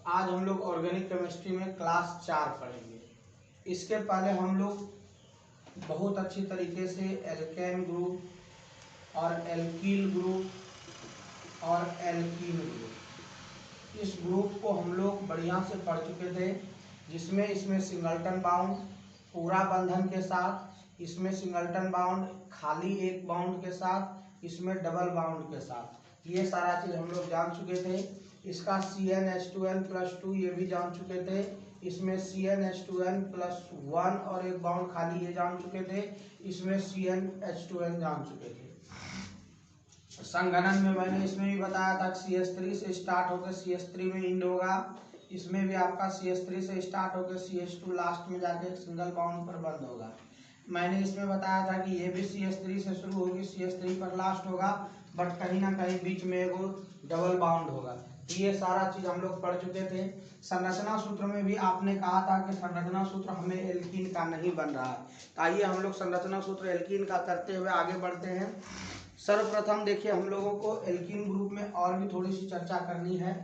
आज हम लोग ऑर्गेनिक केमिस्ट्री में क्लास 4 पढ़ेंगे। इसके पहले हम लोग बहुत अच्छी तरीके से एल्केन ग्रुप और एल्कील ग्रुप और एल्कीन ग्रुप, इस ग्रुप को हम लोग बढ़िया से पढ़ चुके थे, जिसमें इसमें सिंगल्टन बाउंड पूरा बंधन के साथ, इसमें सिंगल्टन बाउंड खाली एक बाउंड के साथ, इसमें डबल बाउंड के साथ, ये सारा चीज हम लोग जान चुके थे। इसका CnH2n+2 ये भी जान चुके थे। इसमें CnH2n+1 और एक बाउंड खाली ये जान चुके थे। इसमें CnH2n जान चुके थे। संघनन में मैंने इसमें भी बताया था CH3 से स्टार्ट होकर CH3 में इंड होगा। इसमें भी आपका CH3 से स्टार्ट होकर CH2 लास्ट में जाके एक सिंगल बाउंड पर बंद होगा। मैंने इसमें बताया था कि ये भी CH3 से शुरू होगी, CH3 पर लास्ट होगा, बट कहीं ना कहीं बीच में एगो डबल बाउंड होगा। ये सारा चीज हम लोग पढ़ चुके थे। संरचना सूत्र में भी आपने कहा था कि संरचना सूत्र हमें एल्कीन का नहीं बन रहा है। तो आइए हम लोग संरचना सूत्र एल्कीन का करते हुए आगे बढ़ते हैं। सर्वप्रथम देखिए, हम लोगों को एल्कीन ग्रुप में और भी थोड़ी सी चर्चा करनी है।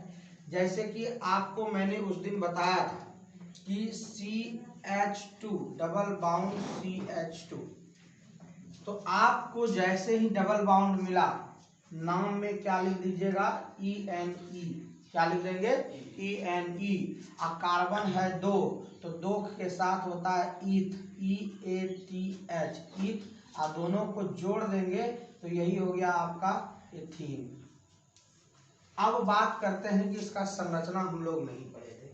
जैसे कि आपको मैंने उस दिन बताया था कि CH2 डबल बाउंड CH2, तो आपको जैसे ही डबल बाउंड मिला, नाम में क्या लिख दीजिएगा, ENE। क्या लिख देंगे, ENE। और कार्बन है 2, तो 2 के साथ होता है ईथ, EATH, ईथ। और दोनों को जोड़ देंगे तो यही हो गया आपका एथीन। अब बात करते हैं कि इसका संरचना हम लोग नहीं पढ़े थे।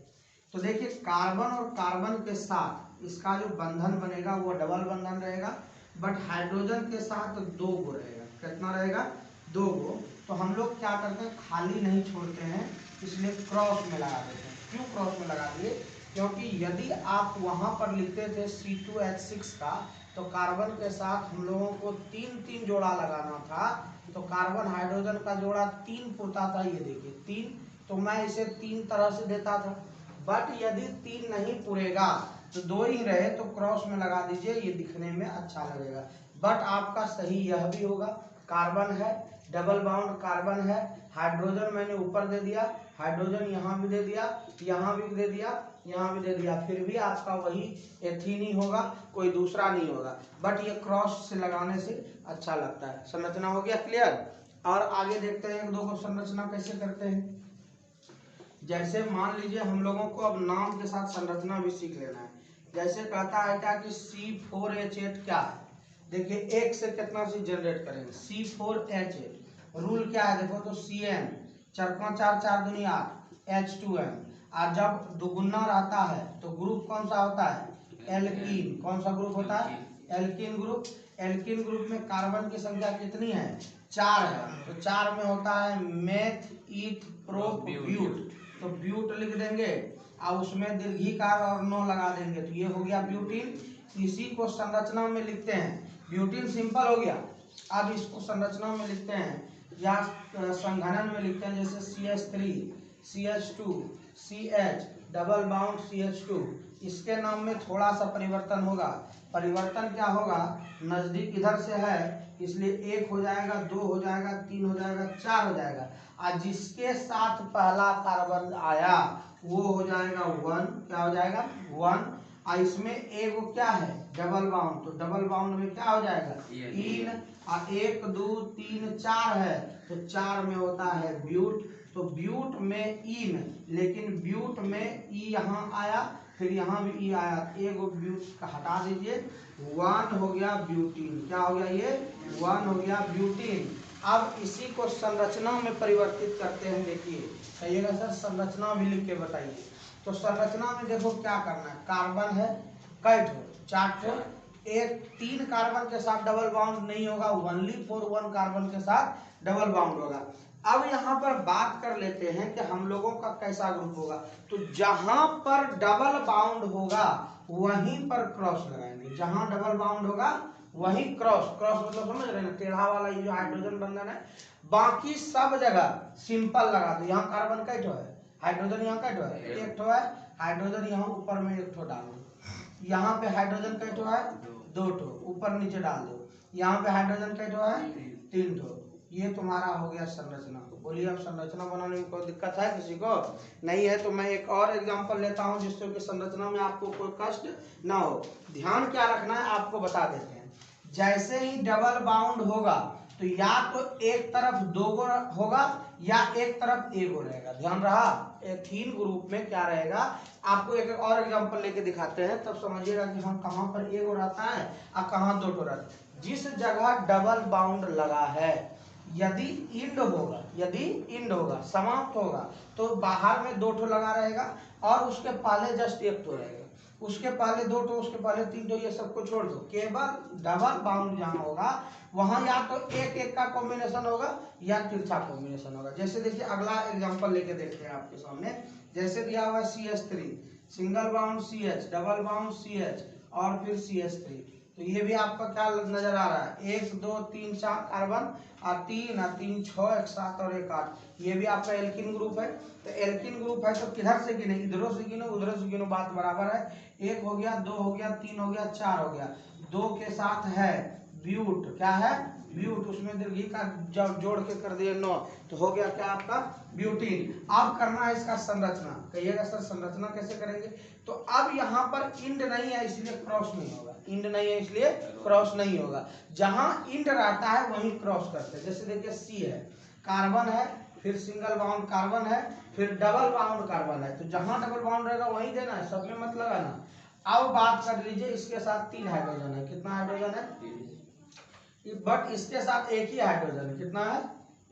तो देखिए, कार्बन और कार्बन के साथ इसका जो बंधन बनेगा वो डबल बंधन रहेगा, बट हाइड्रोजन के साथ 2 गो रहेगा। कितना रहेगा, 2 गो। तो हम लोग क्या करते हैं, खाली नहीं छोड़ते हैं, इसलिए क्रॉस में लगा देते हैं। क्यों क्रॉस में लगा दिए, क्योंकि यदि आप वहां पर लिखते थे C2H6 का, तो कार्बन के साथ हम लोगों को 3 जोड़ा लगाना था। तो कार्बन हाइड्रोजन का जोड़ा 3 पुरता था, ये देखिए 3, तो मैं इसे 3 तरह से देता था। बट यदि 3 नहीं पुरेगा तो 2 ही रहे, तो क्रॉस में लगा दीजिए, ये दिखने में अच्छा लगेगा। बट आपका सही यह भी होगा, कार्बन है, डबल बाउंड कार्बन है, हाइड्रोजन मैंने ऊपर दे दिया, हाइड्रोजन यहाँ भी दे दिया, यहाँ भी दे दिया, यहाँ भी दे दिया, फिर भी आपका वही एथीन ही होगा, कोई दूसरा नहीं होगा। बट ये क्रॉस से लगाने से अच्छा लगता है। संरचना हो गया क्लियर। और आगे देखते हैं 1-2 को संरचना कैसे करते हैं। जैसे मान लीजिए हम लोगों को अब नाम के साथ संरचना भी सीख लेना है। जैसे कहता है क्या कि C4H8 क्या है, देखिए 1 से कितना सी जनरेट करेंगे, C4H8। रूल क्या है देखो, तो CN 4×4 4 दूनी 8 H2N। और जब दुगुना रहता है तो ग्रुप कौन सा होता है, एल्कीन। कौन सा ग्रुप होता है, एल्कीन ग्रुप। एल्कीन ग्रुप में कार्बन की संख्या कितनी है, 4 है। तो 4 में होता है मेथ, ईथ, प्रोप, ब्यूट। तो ब्यूट लिख देंगे और उसमें दीर्घिकार और 9 लगा देंगे, तो ये हो गया ब्यूटीन। इसी को संरचना में लिखते हैं, ब्यूटीन सिंपल हो गया। अब इसको संरचना में लिखते हैं या संघनन में लिखते हैं, जैसे CH3 CH2 CH double bond CH2। इसके नाम में थोड़ा सा परिवर्तन होगा। परिवर्तन क्या होगा, नजदीक इधर से है इसलिए 1 हो जाएगा, 2 हो जाएगा, 3 हो जाएगा, 4 हो जाएगा। और जिसके साथ पहला कार्बन आया वो हो जाएगा 1। क्या हो जाएगा, 1। और इसमें एगो क्या है, डबल बाउंड, तो डबल बाउंड में क्या हो जाएगा, इन। और 1 2 3 4 है, तो 4 में होता है ब्यूट। तो ब्यूट में इन, लेकिन ब्यूट में ई यहाँ आया, फिर यहाँ भी ई आया, एगो ब्यूट का हटा दीजिए, 1 हो गया ब्यूटीन। क्या हो गया, ये 1 हो गया ब्यूटीन। अब इसी को संरचना में परिवर्तित करते हैं। देखिए कहिएगा सर संरचना भी लिख के बताइए। तो संरचना में देखो क्या करना है, कार्बन है कई ठो, 4 ठो, 3 कार्बन के साथ डबल बाउंड नहीं होगा, ओनली फॉर 1 कार्बन के साथ डबल बाउंड होगा। अब यहाँ पर बात कर लेते हैं कि हम लोगों का कैसा ग्रुप होगा। तो जहां पर डबल बाउंड होगा वहीं पर क्रॉस लगाएंगे, जहां डबल बाउंड होगा वही क्रॉस। क्रॉस मतलब समझ रहे हैं, टेढ़ा वाला ये जो हाइड्रोजन बंधन है। बाकी सब जगह सिंपल लगा दो। यहाँ कार्बन कै ठो है, हाइड्रोजन यहाँ कै ठो है, 1 ठो है, हाइड्रोजन यहाँ ऊपर में 1 ठो डाल दो। यहाँ पे हाइड्रोजन कै ठो है, 2 ठो, ऊपर नीचे डाल दो। यहाँ पे हाइड्रोजन कै ठो है, 3 ठो, ये तुम्हारा हो गया संरचना। तो बोलिए अब संरचना बनाने में कोई दिक्कत है किसी को? नहीं है। तो मैं एक और एग्जांपल लेता हूं जिससे कि संरचना में आपको कोई कष्ट ना हो। ध्यान क्या रखना है आपको बता देते हैं। जैसे ही डबल बाउंड होगा तो या तो एक तरफ 2 गो होगा या एक तरफ 1 गो रहेगा। ध्यान रहा, एथीन ग्रुप में क्या रहेगा, आपको एक और एग्जांपल लेके दिखाते हैं तब समझिएगा कि हम कहाँ पर 1 गो रहता है और कहाँ 2 गो रहता है। जिस जगह डबल बाउंड लगा है यदि इंड होगा समाप्त होगा तो बाहर में 2 ठो लगा रहेगा और उसके पहले जस्ट 1 ठो रहेगा, उसके पहले 2 ठो, उसके पहले 3 ठो, ये सबको छोड़ दो। केवल डबल बाउंड जहां होगा वहां या तो एक का कॉम्बिनेशन होगा या तिरछा कॉम्बिनेशन होगा। जैसे देखिए अगला एग्जांपल लेके देखते हैं आपके सामने। जैसे दिया हुआ है CH3 single bound CH, double bond CH और फिर CH3। तो ये भी आपका क्या नजर आ रहा है, 1 2 3 4 कार्बन और 3 और 3 6 1 7 और 1 8। ये भी आपका एल्किन ग्रुप है। तो एल्किन ग्रुप है तो किधर से गिने, इधरों से गिनो उधरों से गिनो, बात बराबर है। 1 हो गया, 2 हो गया, 3 हो गया, 4 हो गया। 2 के साथ है ब्यूट, क्या है ब्यूट, उसमें दीर्घी का जब जोड़ के कर दिए 9 तो हो गया क्या आपका ब्यूटीन। अब करना है इसका संरचना। कहिएगा सर संरचना कैसे करेंगे? तो अब यहाँ पर इंड नहीं है इसलिए क्रॉस नहीं होगा, इंड नहीं है इसलिए क्रॉस नहीं होगा। जहां इंड रहता है वहीं क्रॉस करते हैं। जैसे देखिए C है, कार्बन है, फिर सिंगल बाउंड कार्बन है, फिर डबल बाउंड कार्बन है। तो जहां डबल बाउंड रहेगा वहीं देना है, सब में मत लगाना। अब बात कर लीजिए इसके साथ 3 हाइड्रोजन है। कितना हाइड्रोजन है? बट इसके साथ एक ही हाइड्रोजन है। कितना है?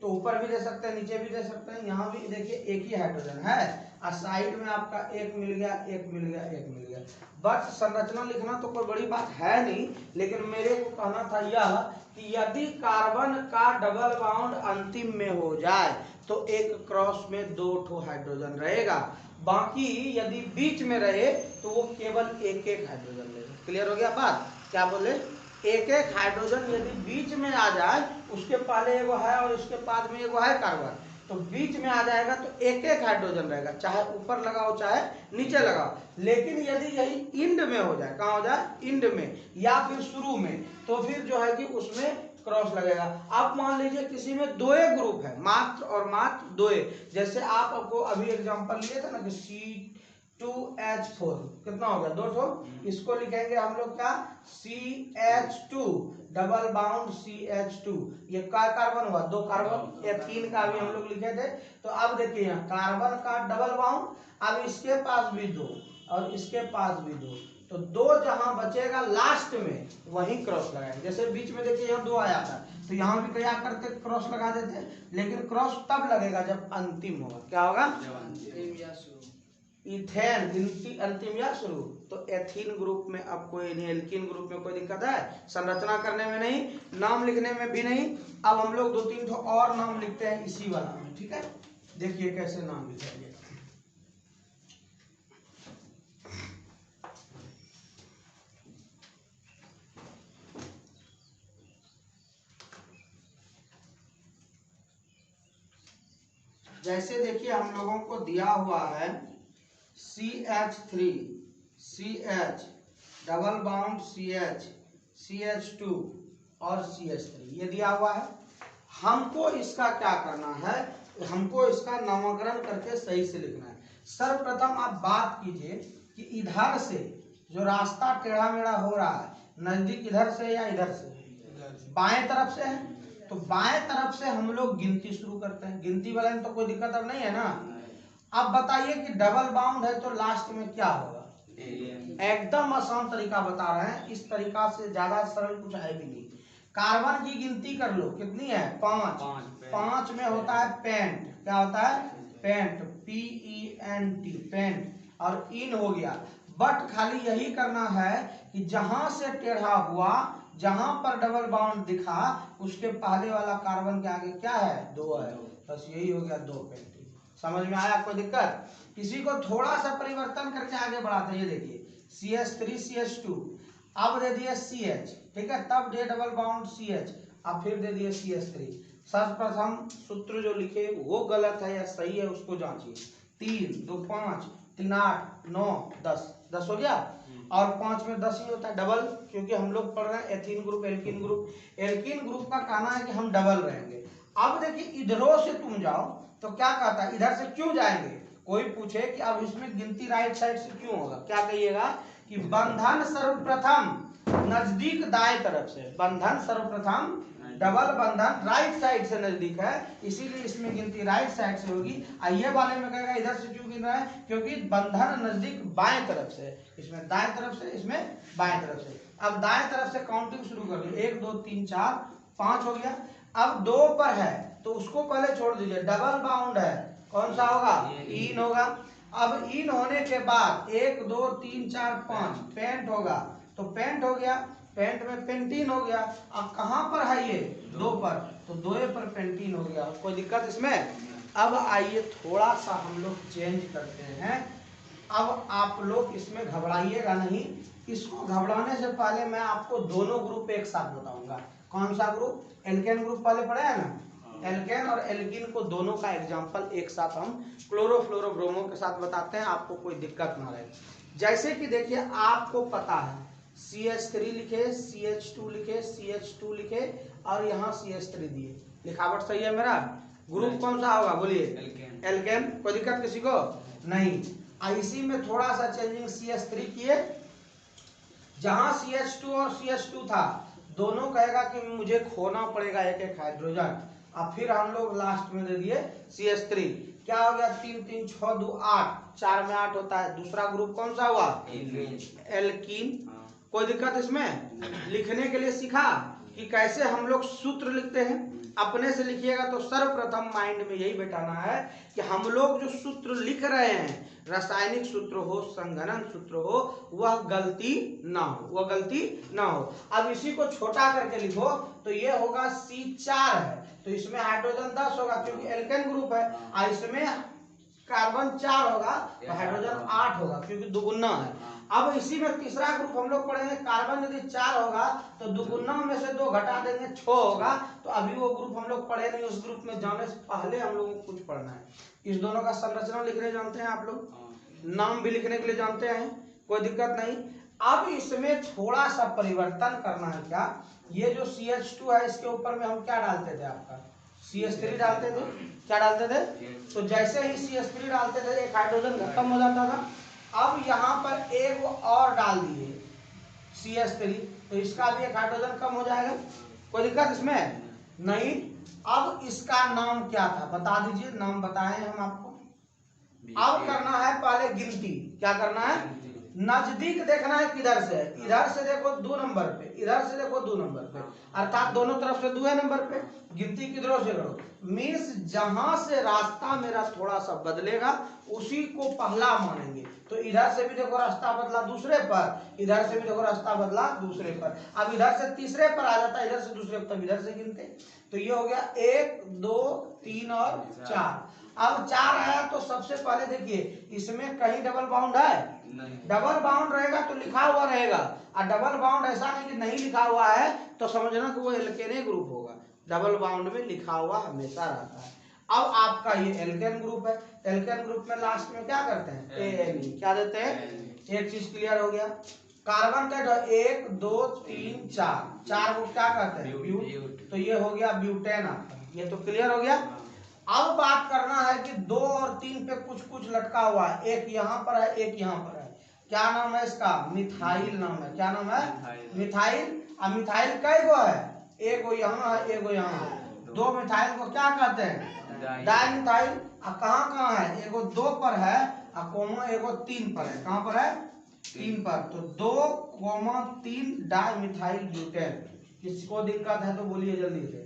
तो ऊपर भी दे सकते हैं, नीचे भी दे सकते हैं। यहाँ भी देखिए एक ही हाइड्रोजन है और साइड में आपका एक मिल गया, एक मिल गया, एक मिल गया। बस संरचना लिखना तो कोई बड़ी बात है नहीं, लेकिन मेरे को कहना था यह कि यदि कार्बन का डबल बाउंड अंतिम में हो जाए तो एक क्रॉस में 2 ठो हाइड्रोजन रहेगा, बाकी यदि बीच में रहे तो वो केवल एक हाइड्रोजन लेगा। क्लियर हो गया बात? क्या बोले? एक हाइड्रोजन यदि बीच में आ जाए, उसके पहले एगो है और उसके बाद में एगो है कार्बन, तो बीच में आ जाएगा तो एक हाइड्रोजन रहेगा, चाहे ऊपर लगाओ चाहे नीचे लगाओ। लेकिन यदि यही इंड में हो जाए, कहाँ हो जाए? इंड में या फिर शुरू में, तो फिर जो है कि उसमें क्रॉस लगेगा। आप मान लीजिए किसी में 2 ग्रुप है, मात्र और मात्र 2। जैसे आपको अभी एग्जांपल लिए थे ना कि C2H4 कितना हो गया? 2 ठो। इसको लिखेंगे हम लोग क्या? CH2 double bond CH2। ये क्या कार्बन हुआ? 2 कार्बन। एथीन का भी हम लोग लिखे थे। तो अब देखिए यहाँ कार्बन का डबल बाउंड, अब इसके पास भी 2 और इसके पास भी 2, तो 2 जहां बचेगा लास्ट में वहीं क्रॉस लगाएंगे। जैसे बीच में देखिए यहाँ 2 आया था तो यहाँ भी क्या करते? क्रॉस लगा देते। लेकिन क्रॉस तब लगेगा जब अंतिम होगा। क्या होगा? इथेन गिनती अंतिम या शुरू। तो एथीन ग्रुप में अब कोई नहीं, एल्कीन ग्रुप में कोई दिक्कत है? संरचना करने में नहीं, नाम लिखने में भी नहीं। अब हम लोग 2-3 और नाम लिखते हैं इसी वाला में, ठीक है? देखिए कैसे नाम लिखेंगे। जैसे देखिए हम लोगों को दिया हुआ है CH3 CH double bond CH CH2 और CH3 ये दिया हुआ है। हमको इसका क्या करना है? हमको इसका नामकरण करके सही से लिखना है। सर्वप्रथम आप बात कीजिए कि इधर से जो रास्ता टेढ़ा मेढ़ा हो रहा है, नजदीक इधर से या इधर से? बाएं तरफ से है, तो बाएं तरफ से हम लोग गिनती शुरू करते हैं। गिनती वाले में तो कोई दिक्कत अब नहीं है ना। अब बताइए कि डबल बाउंड है तो लास्ट में क्या होगा? एकदम आसान तरीका बता रहे हैं, इस तरीका से ज्यादा सरल कुछ है भी नहीं। कार्बन की गिनती कर लो, कितनी है? 5। 5 में होता है पेंट। क्या होता है? Pent, PENT pent. और इन हो गया। बट खाली यही करना है कि जहां से टेढ़ा हुआ, जहां पर डबल बाउंड दिखा, उसके पहले वाला कार्बन के आगे क्या है? 2 है। बस यही हो गया 2 पेंट। समझ में आया? कोई दिक्कत? किसी को थोड़ा सा परिवर्तन करके आगे बढ़ाते हैं। ये देखिए CH3 CH2, अब दे दिए CH, ठीक है? तब दे डबल बाउंड CH, अब फिर दे दिए CH3। सर्वप्रथम सूत्र जो लिखे वो गलत है या सही है उसको जांचिए। 3 2 5 3 8 9 10 10 हो गया। और 5 में 10 ही होता है डबल, क्योंकि हम लोग पढ़ रहे हैं ethene group alkene group. Alkene group का कहना है कि हम डबल रहेंगे। अब देखिए इधरों से तुम जाओ तो क्या कहता है, इधर से क्यों जाएंगे, कोई पूछे कि अब इसमें गिनती राइट साइड से क्यों होगा, क्या कहिएगा कि बंधन सर्वप्रथम नजदीक दाएं तरफ से, बंधन सर्वप्रथम डबल बंधन राइट साइड से नजदीक है, इसीलिए इसमें गिनती राइट साइड से होगी। ये वाले में कहेगा इधर से क्यों गिन रहा है, क्योंकि बंधन नजदीक बाएं तरफ से, इसमें दाएं तरफ से, इसमें बाएं तरफ से। अब दाएं तरफ से काउंटिंग शुरू कर दो, 1 2 3 4 5 हो गया। अब 2 पर है तो उसको पहले छोड़ दीजिए, डबल बाउंड है, कौन सा होगा, इन होगा। अब इन होने के बाद 1 2 3 4 5 पेंट होगा, तो पेंट हो गया, पेंट में पेंटिन हो गया। अब कहाँ पर है ये, 2 पर, तो 2 पर पेंटिन हो गया, कोई दिक्कत इसमें। अब आइए थोड़ा सा हम लोग चेंज करते हैं। अब आप लोग इसमें घबराइएगा नहीं, इसको घबराने से पहले मैं आपको दोनों ग्रुप एक साथ बताऊंगा। कौन सा ग्रुप, एल्केन ग्रुप पहले पढ़े है ना, एल्केन और एल्कीन को दोनों का एग्जांपल एक साथ हम क्लोरोफ्लोरोब्रोमो के साथ बताते हैं, आपको कोई दिक्कत ना रहे। जैसे कि देखिए आपको पता है CH3 लिखे, CH2 लिखे, CH2 लिखे और यहाँ CH3 दिए, लिखावट सही है मेरा। ग्रुप कौन सा होगा बोलिए, एल्केन। कोई दिक्कत किसी को नहीं। इसी में थोड़ा सा चेंजिंग CH3 किए, जहां CH2 और CH2 था दोनों कहेगा कि मुझे खोना पड़ेगा एक एक हाइड्रोजन, अब फिर हम लोग लास्ट में दे दिए CH3, क्या हो गया 3 3 6 2 8, 4 में 8 होता है। दूसरा ग्रुप कौन सा हुआ, एल्कीन। कोई दिक्कत इसमें, लिखने के लिए सीखा कि कैसे हम लोग सूत्र लिखते हैं, अपने से लिखिएगा तो सर्वप्रथम माइंड में यही बैठाना है कि हम लोग जो सूत्र लिख रहे हैं, रासायनिक सूत्र हो, संघनन सूत्र हो, वह गलती ना हो, वह गलती ना हो। अब इसी को छोटा करके लिखो तो ये होगा C4 है, तो इसमें हाइड्रोजन 10 होगा क्योंकि एल्केन ग्रुप है, और इसमें कार्बन 4 होगा तो हाइड्रोजन 8 होगा क्योंकि दुगुना है। अब इसी में तीसरा ग्रुप हम लोग पढ़ेंगे, कार्बन यदि 4 होगा तो दुगुना में से 2 घटा देंगे 6 होगा, तो अभी वो ग्रुप हम लोग पढ़े नहीं, उस ग्रुप में जाने से पहले हम लोगों को कुछ पढ़ना है। इस दोनों का संरचना लिखने जानते हैं आप लोग, नाम भी लिखने के लिए जानते हैं, कोई दिक्कत नहीं। अब इसमें थोड़ा सा परिवर्तन करना है, क्या, ये जो CH2 है इसके ऊपर में हम क्या डालते थे, आपका CH3 डालते थे, क्या डालते थे, तो जैसे ही CH3 डालते थे एक हाइड्रोजन खत्म हो जाता था। अब यहाँ पर एक और डाल दिए CH3, तो इसका भी एक हाइड्रोजन कम हो जाएगा, कोई दिक्कत इसमें नहीं। अब इसका नाम क्या था बता दीजिए, नाम बताए हम आपको। अब करना है पहले गिनती, क्या करना है, नजदीक देखना है किधर से, इधर से देखो 2 नंबर पे, इधर से देखो 2 नंबर पे, अर्थात दोनों तरफ से 2 नंबर पे, गिनती किधरों से करो, मीन्स जहां से रास्ता मेरा थोड़ा सा बदलेगा उसी को पहला मानेंगे। तो इधर से भी देखो रास्ता बदला दूसरे पर, इधर से भी देखो रास्ता बदला दूसरे पर, अब इधर से तीसरे पर आ जाता है, इधर से दूसरे पर, तब इधर से गिनते। तो ये हो गया 1 2 3 और 4। अब 4 आया तो सबसे पहले देखिए इसमें कहीं डबल बाउंड है, डबल बाउंड रहेगा तो लिखा हुआ रहेगा, और डबल बाउंड ऐसा नहीं कि नहीं लिखा हुआ है तो समझना कि वो एल्केन ग्रुप होगा, डबल बाउंड में लिखा हुआ हमेशा रहता है। अब आपका ये एल्केन ग्रुप है, एल्केन ग्रुप में लास्ट में क्या करते हैं, ANE, क्या देते हैं, एक चीज क्लियर हो गया। कार्बन का 1 2 3 4 को क्या कहते हैं, ब्यूट, तो ये हो गया ब्यूटेन आपका, ये तो क्लियर हो गया। अब बात करना है कि 2 और 3 पे कुछ कुछ लटका हुआ है, एक यहाँ पर है एक यहाँ पर है, क्या नाम है इसका, मिथाइल नाम है, क्या नाम है, मिथाइल। अब मिथाइल कई गो है, एक गो यहाँ है एक गो यहाँ है, 2 मिथाइल को क्या कहते हैं, डाइमिथाइल। अब कहाँ कहाँ है, एगो 2 पर है और कोमा एगो 3 पर है, कहाँ पर है, 3 पर, तो 2 3 डाइमिथाइल ब्यूटेन। किसको दिक्कत है तो बोलिए जल्दी से,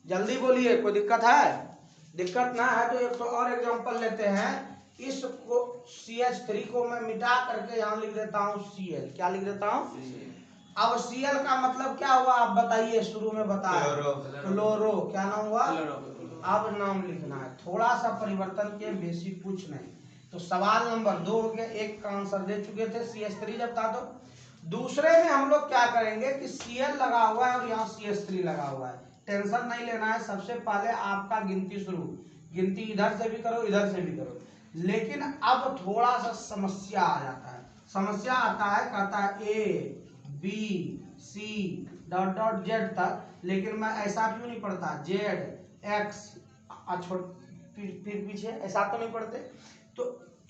जल्दी बोलिए, कोई दिक्कत है, दिक्कत ना है तो एक तो और एग्जांपल लेते हैं। इसको CH3 को मैं मिटा करके यहाँ लिख देता हूँ Cl, क्या लिख देता हूँ, अब Cl का मतलब क्या हुआ आप बताइए, शुरू में बताया क्लोरो, क्या नाम हुआ, अब नाम लिखना है, थोड़ा सा परिवर्तन के, बेसिक कुछ नहीं। तो सवाल नंबर 2 हो गया, एक का आंसर दे चुके थे CH3 जब था, तो दूसरे में हम लोग क्या करेंगे कि Cl लगा हुआ है और यहाँ CH3 लगा हुआ है, टेंशन नहीं लेना है। सबसे पहले आपका गिनती शुरू, गिनती इधर से भी करो इधर से भी करो, लेकिन अब थोड़ा सा समस्या आ जाता है, समस्या आता है, कहता है A B C dot dot Z तक, लेकिन मैं ऐसा क्यों नहीं पढ़ता, जेड एक्स फिर पीछे, ऐसा तो नहीं पढ़ते। तो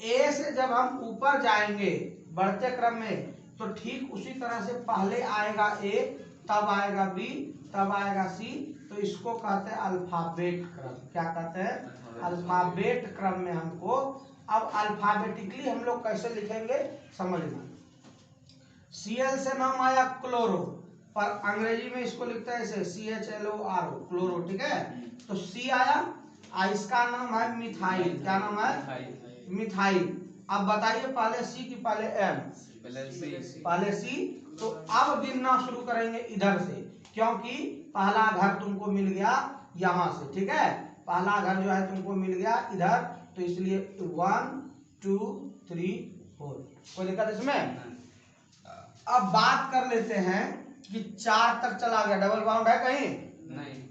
ए से जब हम ऊपर जाएंगे बढ़ते क्रम में, तो ठीक उसी तरह से पहले आएगा ए, तब आएगा बी, तब आएगा सी। तो इसको कहते हैं अल्फाबेट क्रम। क्या कहते हैं, अल्फाबेट क्रम में हमको। अब अल्फाबेटिकली हम लोग कैसे लिखेंगे समझना। Cl से नाम आया क्लोरो, पर अंग्रेजी में इसको लिखते हैं ऐसे CHLORO, क्लोरो, ठीक है। तो C आया, इसका नाम है मिथाइल। क्या नाम है, मिथाइल। अब बताइए पहले C की पहले M, पहले C। तो अब गिनना शुरू करेंगे इधर से, क्योंकि पहला घर तुमको मिल गया यहाँ से, ठीक है। पहला घर जो है तुमको मिल गया इधर, तो इसलिए 1 2 3 4, कोई दिक्कत इसमें। अब बात कर लेते हैं कि 4 तक चला गया, डबल बाउंड है कहीं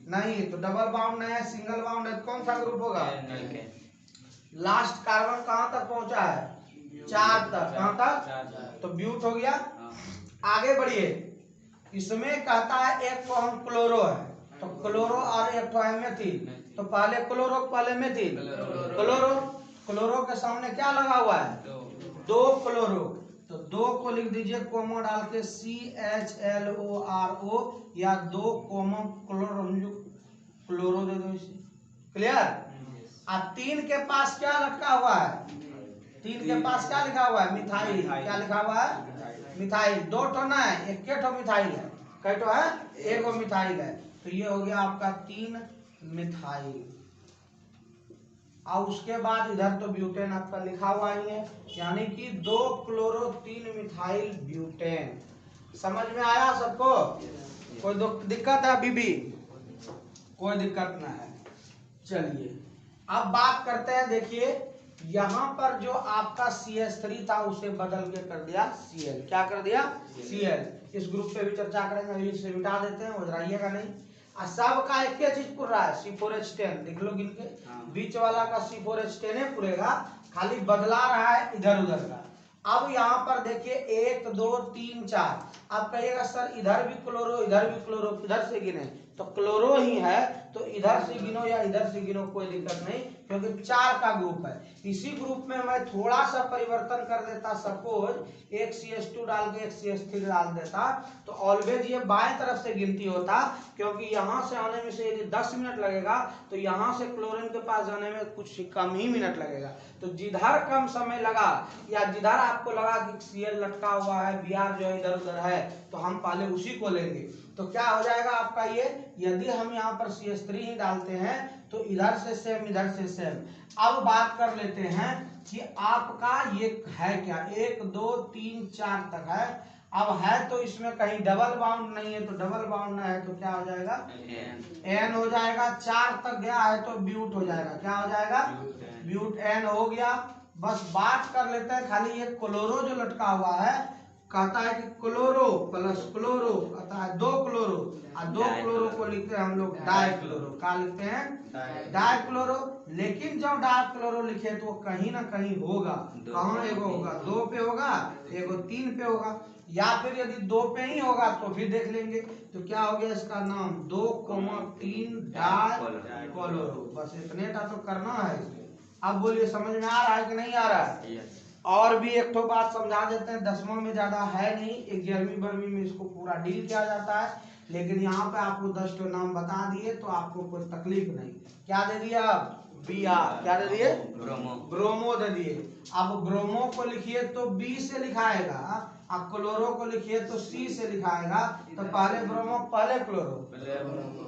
नहीं, तो डबल बाउंड नहीं है, सिंगल बाउंड है, कौन सा ग्रुप होगा। लास्ट कार्बन कहाँ तक पहुंचा है, 4 तक। कहाँ तक, तो ब्यूट हो गया। आगे बढ़िए, इसमें कहता है एक को हम क्लोरो है, तो क्लोरो, और एक तो है मेथिल। तो पहले क्लोरो पहले मेथिल, क्लोरो, क्लोरो के सामने क्या लगा हुआ है, 2 क्लोरो। तो 2 को लिख दीजिए कोमा डाल के CHLORO, या 2 कोमा क्लोरो दे दो इसे, क्लियर। अब 3 के पास क्या लटका हुआ है, 3 के पास क्या लिखा हुआ है, मिथाइल। क्या लिखा हुआ है, मिथाइल। 2 ठो ना है, एक ठो मिथाइल है, कई ठो है, एक मिथाइल है। तो ये हो गया आपका 3 मिथाइल। और उसके बाद इधर तो ब्यूटेन आपका लिखा हुआ ही है, यानी कि 2 क्लोरो 3 मिथाइल ब्यूटेन। समझ में आया सबको, कोई दिक्कत है अभी भी, कोई दिक्कत ना है। चलिए अब बात करते हैं, देखिए यहाँ पर जो आपका CH3 था उसे बदल के कर दिया Cl। क्या कर दिया, Cl। इस ग्रुप पे भी चर्चा करेंगे, अभी इसे मिटा देते हैं, उधराइएगा नहीं। सबका एक ही चीज पूर रहा है, C4H10 लिख लो गिन के, बीच वाला का C4H10 पूरेगा, खाली बदला रहा है इधर उधर का। अब यहाँ पर देखिए 1 2 3 4। अब कहिएगा सर इधर भी क्लोरो इधर भी क्लोरो, किधर से गिने, तो क्लोरो ही है, तो इधर से गिनो या इधर से गिनो कोई दिक्कत नहीं, क्योंकि 4 का ग्रुप है। इसी ग्रुप में मैं थोड़ा सा परिवर्तन कर देता, सपोज एक CH2 डाल के एक CH3 डाल देता, तो ऑलवेज ये बाएं तरफ से गिनती होता, क्योंकि यहाँ से आने में से यदि 10 मिनट लगेगा, तो यहाँ से क्लोरीन के पास जाने में कुछ कम ही मिनट लगेगा। तो जिधर कम समय लगा, या जिधर आपको लगा कि Cl लटका हुआ है, Br जो है इधर उधर है, तो हम पहले उसी को लेंगे। तो क्या हो जाएगा आपका ये, यदि हम यहाँ पर CH3 ही डालते हैं, तो इधर से सेम इधर से सेम। अब बात कर लेते हैं कि आपका ये है क्या, 1 2 3 4 तक है। अब है तो इसमें कहीं डबल बाउंड नहीं है, तो डबल बाउंड ना है तो क्या हो जाएगा, N हो जाएगा। 4 तक गया है तो ब्यूट हो जाएगा। क्या हो जाएगा, ब्यूट N हो गया। बस बात कर लेते हैं खाली ये क्लोरो जो लटका हुआ है, कहता है कि क्लोरो प्लस क्लोरो, कहता है 2 क्लोरो, और 2 क्लोरो को लिखते हैं हम लोग डाइक्लोरो। क्या लिखते हैं, डाइक्लोरो। लेकिन जब डाइक्लोरो लिखे तो कहीं ना कहीं होगा, कहाँ एगो होगा, 2 पे होगा, एगो 3 पे होगा, या फिर यदि 2 पे ही होगा तो फिर देख लेंगे। तो क्या हो गया इसका नाम, 2,3 डाइक्लोरो। बस इतने का तो करना है इसमें। अब बोलिए समझ में आ रहा है कि नहीं आ रहा है। और भी एक तो बात समझा देते हैं, 10वां में ज्यादा है नहीं, 11वीं 12वीं में इसको पूरा डील किया जाता है, लेकिन यहाँ पे आपको 10 तो नाम बता दिए, तो आपको कोई तकलीफ नहीं। क्या दे दिया, Br। क्या दे दिए, ब्रोमो दे दिए। अब ब्रोमो को लिखिए तो B से लिखाएगा, अब क्लोरो को लिखिए तो C से लिखाएगा। तो पहले ब्रोमो पहले क्लोरो,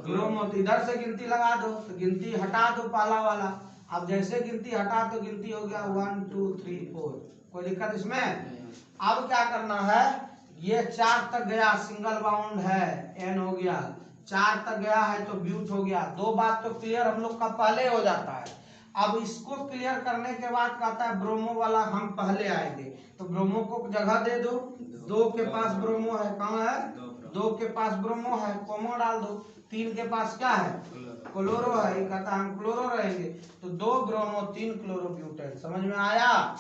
ब्रोमो, तो इधर से गिनती लगा दो, तो गिनती हटा दो पहला वाला। अब जैसे गिनती हटा तो गिनती हो गया 1 2 3 4, कोई दिक्कत इसमें। अब क्या करना है, ये 4 तक गया, सिंगल बाउंड है, N हो गया। 4 तक गया है तो ब्यूट हो गया। 2 बात तो क्लियर हम लोग का पहले हो जाता है। अब इसको क्लियर करने के बाद कहता है ब्रोमो वाला हम पहले आएंगे, तो ब्रोमो को जगह दे दो। 2 के पास ब्रोमो है, कहाँ है, 2 के पास ब्रोमो है, कोमा डाल दो। 3 के पास क्या है, क्लोरो है, कहता है हम क्लोरो रहेंगे, तो 2 ब्रोमो 3 क्लोरो ब्यूटेन। समझ में आया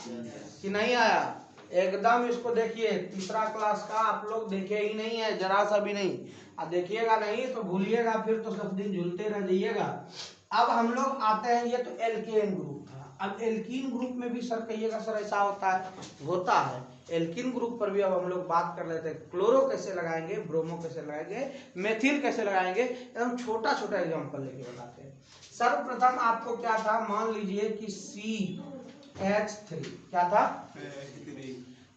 कि नहीं आया, एकदम इसको देखिए, तीसरा क्लास का आप लोग देखे ही नहीं है, जरा सा भी नहीं। अब देखिएगा नहीं तो भूलिएगा, फिर तो सब दिन झूलते रह जाइएगा। अब हम लोग आते हैं, ये तो एल्केन ग्रुप था। अब एल्कीन ग्रुप में भी सर कहिएगा सर ऐसा होता है, होता है। एल्कीन ग्रुप पर भी अब हम लोग बात कर लेते हैं। क्लोरो कैसे लगाएंगे, ब्रोमो कैसे लगाएंगे, मेथिल कैसे लगाएंगे, एकदम छोटा छोटा एग्जाम्पल लेके बताते हैं। सर्वप्रथम आपको क्या था, मान लीजिए कि CH3 क्या था,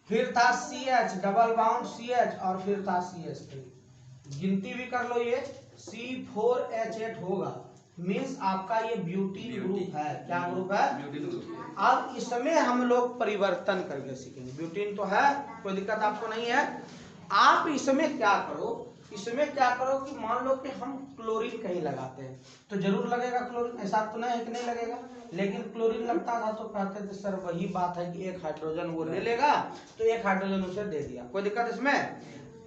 फिर था CH डबल बाउंड CH, और फिर था CH3। गिनती भी कर लो, ये C4H8 होगा, मीन्स आपका ये ब्यूटीन ग्रुप है। क्या ग्रुप है, ब्यूटीन ग्रुप। अब इसमें हम लोग परिवर्तन करके सीखेंगे। ब्यूटीन तो है, कोई दिक्कत आपको नहीं है। आप इसमें क्या करो, इसमें क्या करो कि मान लो कि हम क्लोरीन कहीं लगाते हैं तो जरूर लगेगा क्लोरीन, ऐसा तो नहीं है कि नहीं लगेगा। लेकिन क्लोरीन लगता था तो कहते थे सर वही बात है कि एक हाइड्रोजन वो ले लेगा, तो एक हाइड्रोजन उसे दे दिया, कोई दिक्कत इसमें।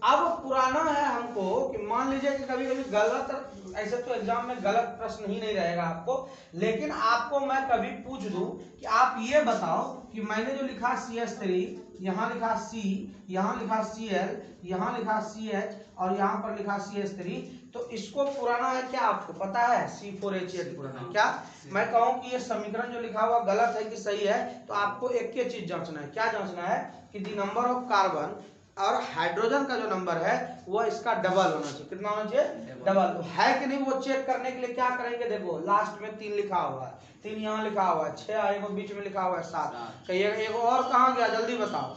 अब पुराना है हमको कि मान लीजिए कि कभी कभी गलत, ऐसे तो एग्जाम में गलत प्रश्न ही नहीं रहेगा आपको, लेकिन आपको मैं कभी पूछ दूं कि आप ये बताओ कि मैंने जो लिखा CH3, यहाँ लिखा C, यहाँ लिखा Cl, यहाँ लिखा CH और यहाँ पर लिखा CH3, तो इसको पुराना है क्या आपको पता है, C4H8 पुराना। क्या मैं कहूँ कि ये समीकरण जो लिखा हुआ गलत है कि सही है, तो आपको एक ही चीज जांचना है। क्या जांचना है कि द नंबर ऑफ कार्बन और हाइड्रोजन का जो नंबर है वो इसका डबल होना चाहिए। कितना होना चाहिए, डबल है कि नहीं, वो चेक करने के लिए क्या करेंगे, देखो लास्ट में 3 लिखा हुआ है, 3 यहाँ लिखा हुआ है, 6 एक बीच में लिखा हुआ है 7, कहिए एक और कहाँ गया जल्दी बताओ।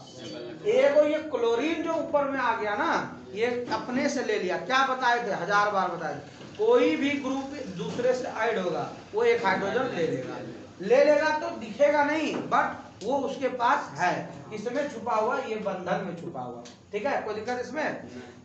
एक ये क्लोरीन जो ऊपर में आ गया ना, ये अपने से ले लिया, क्या बताए थे, 1000 बार बताए, कोई भी ग्रुप दूसरे से ऐड होगा वो एक हाइड्रोजन ले लेगा तो दिखेगा नहीं, बट वो उसके पास है, इसमें छुपा हुआ, ये बंधन में छुपा हुआ। ठीक है, कोई दिक्कत इसमें।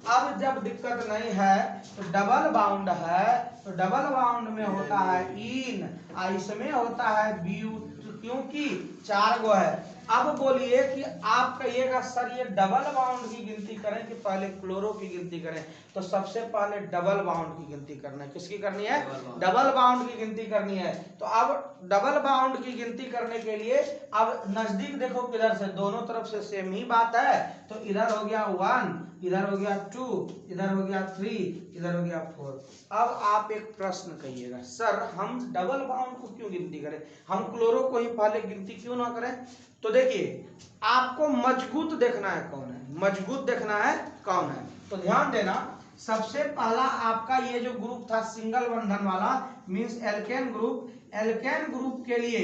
अब जब दिक्कत नहीं है तो डबल बाउंड है, तो डबल बाउंड में होता है इन, इसमें होता है ब्यूट, क्योंकि 4 गो है। अब बोलिए कि आप कहिएगा सर ये डबल बाउंड की गिनती करें कि पहले क्लोरो की गिनती करें, तो सबसे पहले डबल बाउंड की गिनती करना है। किसकी करनी है, डबल बाउंड की गिनती करनी है। तो अब डबल बाउंड की गिनती करने के लिए अब नजदीक देखो किधर से, दोनों तरफ से सेम ही बात है, तो इधर हो गया 1, इधर हो गया 2, इधर हो गया 3, इधर हो गया 4। अब आप एक प्रश्न कहिएगा सर हम डबल बाउंड को क्यों गिनती करें, हम क्लोरो को ही पहले गिनती क्यों ना करें। तो देखिए आपको मजबूत देखना है कौन है, मजबूत देखना है कौन है। तो ध्यान देना, सबसे पहला आपका ये जो ग्रुप था सिंगल बंधन वाला, means alkane group, alkane group के लिए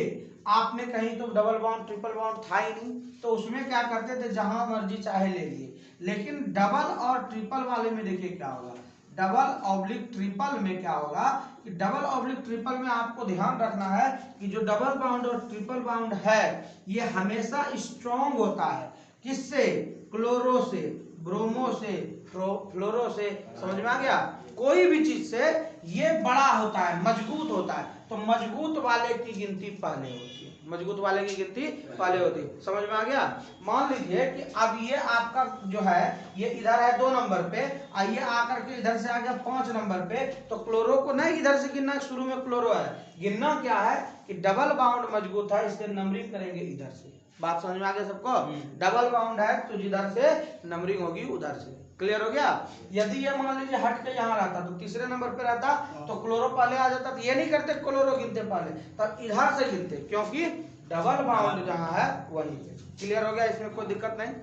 आपने कहीं तो डबल बाउंड ट्रिपल बाउंड था ही नहीं, तो उसमें क्या करते थे जहां मर्जी चाहे ले लिए। लेकिन डबल और ट्रिपल वाले में देखिए क्या होगा, डबल ऑब्लिक ट्रिपल में क्या होगा कि डबल ऑब्लिक ट्रिपल में आपको ध्यान रखना है कि जो डबल बाउंड और ट्रिपल बाउंड है ये हमेशा स्ट्रॉन्ग होता है। किससे, क्लोरो से, ब्रोमो से, फ्लोरो से, समझ में आ गया, कोई भी चीज से ये बड़ा होता है, मजबूत होता है। तो मजबूत वाले की गिनती पहले होती है, मजबूत वाले की गिनती पहले होती है, समझ में आ गया। मान लीजिए कि अब ये आपका जो है ये इधर है 2 नंबर पे, आइए आकर के इधर से आ गया 5 नंबर पे, तो क्लोरो को नहीं इधर से गिनना, शुरू में क्लोरो है, गिनना क्या है कि डबल बाउंड मजबूत है, इससे नंबरिंग करेंगे इधर से। बात समझ में आ गया सबको, डबल बाउंड है तो जिधर से नंबरिंग होगी उधर से। क्लियर हो गया। यदि ये मान लीजिए हट के यहाँ रहता तो तीसरे नंबर पे रहता तो क्लोरो पहले आ जाता, तो ये नहीं करते क्लोरो गिनते पहले, तब इधर से गिनते, क्योंकि डबल बाउंड जहाँ है वही है। क्लियर हो गया, इसमें कोई दिक्कत नहीं।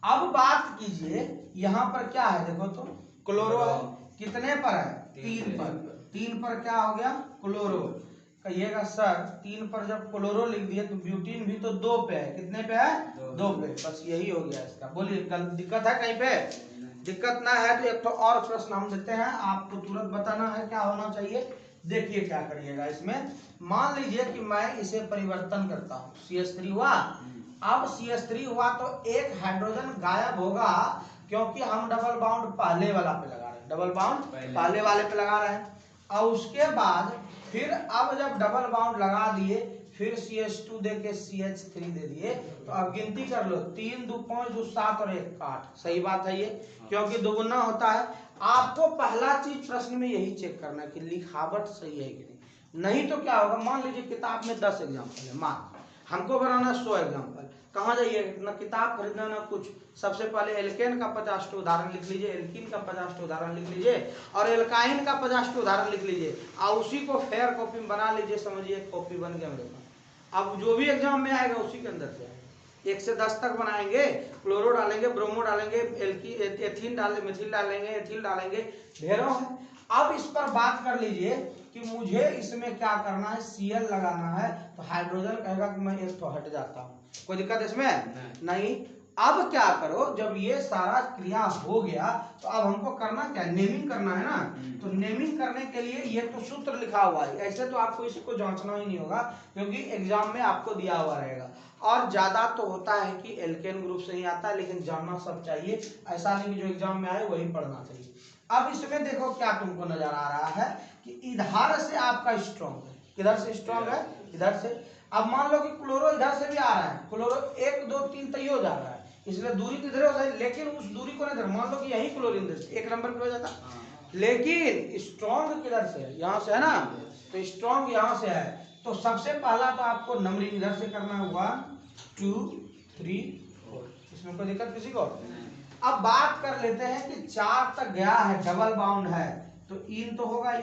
अब बात कीजिए यहाँ पर क्या है, देखो तो क्लोरो है, कितने पर है, 3 पर, 3 पर क्या हो गया, क्लोरो। कहिएगा सर 3 पर जब क्लोरो लिख दिए तो ब्यूटीन भी तो 2 पे है, कितने पे है, 2 पे, बस यही हो गया इसका। बोलिए दिक्कत है कहीं पे, दिक्कत ना है तो एक तो और प्रश्न हम देते हैं, आपको तुरंत बताना है क्या होना चाहिए। देखिए क्या करिएगा इसमें, मान लीजिए कि मैं इसे परिवर्तन करता हूँ, CH3 हुआ। अब CH3 हुआ तो एक हाइड्रोजन गायब होगा, क्योंकि हम डबल बाउंड पहले वाला पे लगा रहे हैं, डबल बाउंड पहले वाले पे लगा रहे हैं। और उसके बाद फिर अब जब डबल बाउंड लगा दिए, फिर CH2 दे के CH3 दे दिए, तो अब गिनती कर लो, 3 2 5 2 7 और 1 8, सही बात है ये, क्योंकि दोगुना होता है। आपको पहला चीज प्रश्न में यही चेक करना है कि लिखावट सही है कि नहीं तो क्या होगा, मान लीजिए किताब में 10 एग्जाम्पल है, मान हमको बनाना 100 एग्जाम्पल। कहाँ जाइए, ना किताब खरीदना ना कुछ। सबसे पहले एल्केन का 50 उदाहरण लिख लीजिए, एल्कीन का 50 उदाहरण लिख लीजिए और एल्काइन का 50 उदाहरण लिख लीजिए और उसी को फेयर कॉपी में बना लीजिए। समझिए कॉपी बन गया मेरे पास। अब जो भी एग्जाम में आएगा उसी के अंदर से आएगा। 1 से 10 तक बनाएंगे, क्लोरो डालेंगे, ब्रोमो डालेंगे, एथीन डालेंगे, मिथिल डालेंगे, एथिल डालेंगे, ढेरों है। अब इस पर बात कर लीजिए कि मुझे इसमें क्या करना है, Cl लगाना है, तो हाइड्रोजन कहेगा कि मैं एक तो हट जाता हूँ, कोई दिक्कत इसमें नहीं। अब क्या करो, जब ये सारा क्रिया हो गया तो अब हमको करना क्या है, नेमिंग करना है ना। तो नेमिंग करने के लिए ये तो सूत्र लिखा हुआ है, ऐसे तो आपको इसको जांचना ही नहीं होगा क्योंकि एग्जाम में आपको दिया हुआ रहेगा। और ज्यादा तो होता है कि एल्केन ग्रुप से ही आता है, लेकिन जानना सब चाहिए, ऐसा नहीं कि जो एग्जाम में आए वही पढ़ना चाहिए। अब इसमें देखो क्या तुमको नजर आ रहा है कि इधर से आपका स्ट्रॉन्ग है, किधर से स्ट्रॉन्ग है, इधर से। अब मान लो कि क्लोरो इधर से भी आ रहा है, क्लोरो 1 2 3 तय हो जा रहा है, इसलिए दूरी तो इधर हो जाए, लेकिन उस दूरी को नहीं, मान लो कि यही क्लोरीन 1 नंबर पे हो जाता, लेकिन स्ट्रॉन्ग किधर से है, यहाँ से है ना। तो स्ट्रॉन्ग यहाँ से है, तो सबसे पहला तो आपको नंबरिंग इधर से करना है, 1 2 3 4। इसमें कोई दिक्कत किसी को। अब बात कर लेते हैं कि 4 तक गया है, डबल बाउंड है, तो इन तो होगा ही,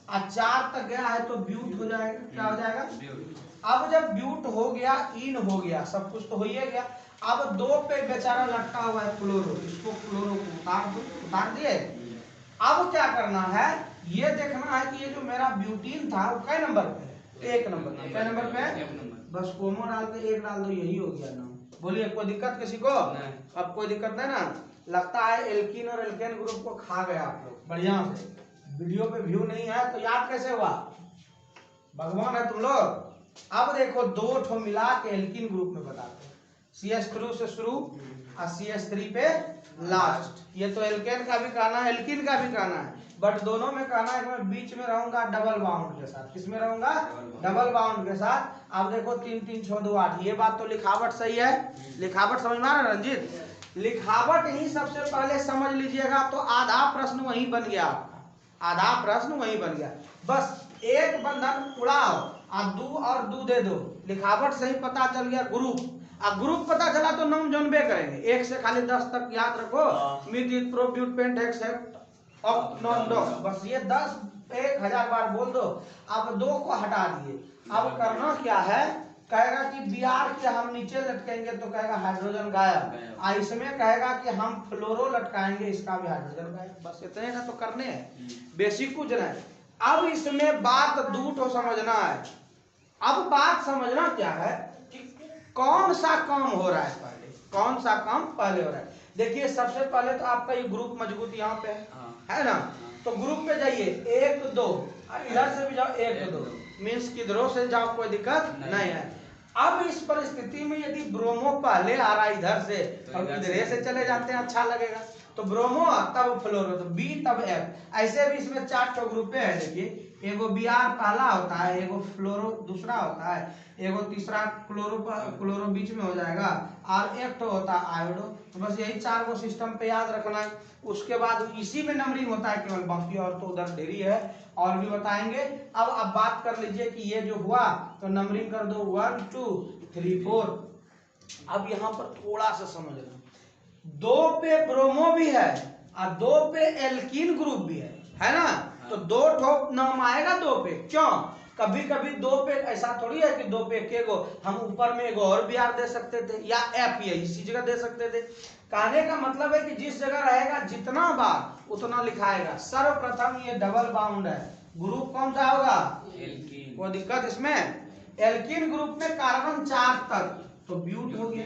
और 4 तक गया है तो ब्यूट हो जाएगा, क्या हो जाएगा। अब जब ब्यूट हो गया, इन हो गया, सब कुछ तो हो ही गया। अब 2 पे बेचारा लटका हुआ है क्लोरो, इसको क्लोरो को उतार दिए। अब क्या करना है, ये देखना है कि ये जो मेरा ब्यूटीन था वो कै नंबर पे है, 1 नंबर पे। कै नंबर पे है, बस कोमो डाल के 1 डाल दो, यही हो गया नाम। बोलिए कोई दिक्कत किसी को। अब कोई दिक्कत नहीं ना। लगता है एल्कीन और एल्केन ग्रुप को खा गया आप लोग बढ़िया से। वीडियो पे व्यू नहीं है तो याद कैसे हुआ, भगवान है तुम लोग। अब देखो 2 ठो मिला के एल्कीन ग्रुप में बताते हैं, CH3 से शुरू और CH3 पे लास्ट। ये तो एल्केन का भी कहना है, एल्कीन का भी कहना है, बट दोनों में कहना है कि मैं बीच में रहूंगा डबल बाउंड के साथ। किसमें रहूंगा, डबल बाउंड के साथ। अब देखो 3 3 6 2 8, ये बात तो लिखावट सही है, लिखावट समझ में आ रहा है रंजीत। लिखावट ही सबसे पहले समझ लीजिएगा तो आधा प्रश्न वही बन गया आपका, आधा प्रश्न वही बन गया। बस एक बंधन उड़ाओ और दू दे दो, लिखावट से ही पता चल गया ग्रुप। अब ग्रुप पता चला तो नाम जानबे करेंगे। 1 से खाली 10 तक याद रखो, मिथिल प्रोब्यूट पेंट एक्सेप्ट ऑक्टोनडो, बस ये 10 1000 बार बोल दो। अब 2 को हटा दिए, अब करना क्या है, कहेगा कि Br के हम नीचे लटकेंगे तो कहेगा हाइड्रोजन गायब, इसमें कहेगा कि हम फ्लोरो लटकाएंगे, इसका भी हाइड्रोजन गायब। बस इतने का तो करने हैं, बेसिक कुछ नहीं। अब इसमें बात 2 ठो समझना है। अब बात समझना क्या है कि कौन सा काम हो रहा है पहले, कौन सा काम पहले हो रहा है। देखिए सबसे पहले तो आपका ये ग्रुप मजबूत यहाँ पे है ना, तो ग्रुप पे जाइए 1 2, इधर से भी जाओ 1 2, मीन्स किधरों से जाओ कोई दिक्कत नहीं है। अब इस परिस्थिति में यदि ब्रोमो पहले आ रहा है इधर से, और इधर से चले जाते हैं अच्छा लगेगा, तो ब्रोमो तब फ्लोरो, तो बी तब एफ। ऐसे भी इसमें 4 ठो ग्रुप है। देखिए एगो Br पहला होता है, एगो फ्लोरो दूसरा होता है, एगो तीसरा क्लोरो बीच में हो जाएगा, और एक तो होता है आयोडो। तो बस यही 4 गो सिस्टम पे याद रखना है। उसके बाद इसी में नंबरिंग होता है केवल, बाकी और तो उधर ढेरी है और भी बताएंगे। अब बात कर लीजिए कि ये जो हुआ तो नंबरिंग कर दो 1 2 3 4। अब यहाँ पर थोड़ा सा समझना, 2 पे ब्रोमो भी है और 2 पे एल्कीन ग्रुप भी है ना। तो 2 ठो नाम आएगा 2 पे, क्यों, कभी कभी 2 पे ऐसा थोड़ी है कि 2 पे एक गो, हम ऊपर में एगो और Br दे सकते थे या F ये इसी जगह दे सकते थे। कहने का मतलब है कि जिस जगह रहेगा जितना बार उतना लिखाएगा। सर्वप्रथम ये डबल बाउंड है, ग्रुप कौन सा होगा, एल्कीन। कोई दिक्कत इसमें, एल्कीन ग्रुप में कार्बन 4 तक तो ब्यूट हो गया,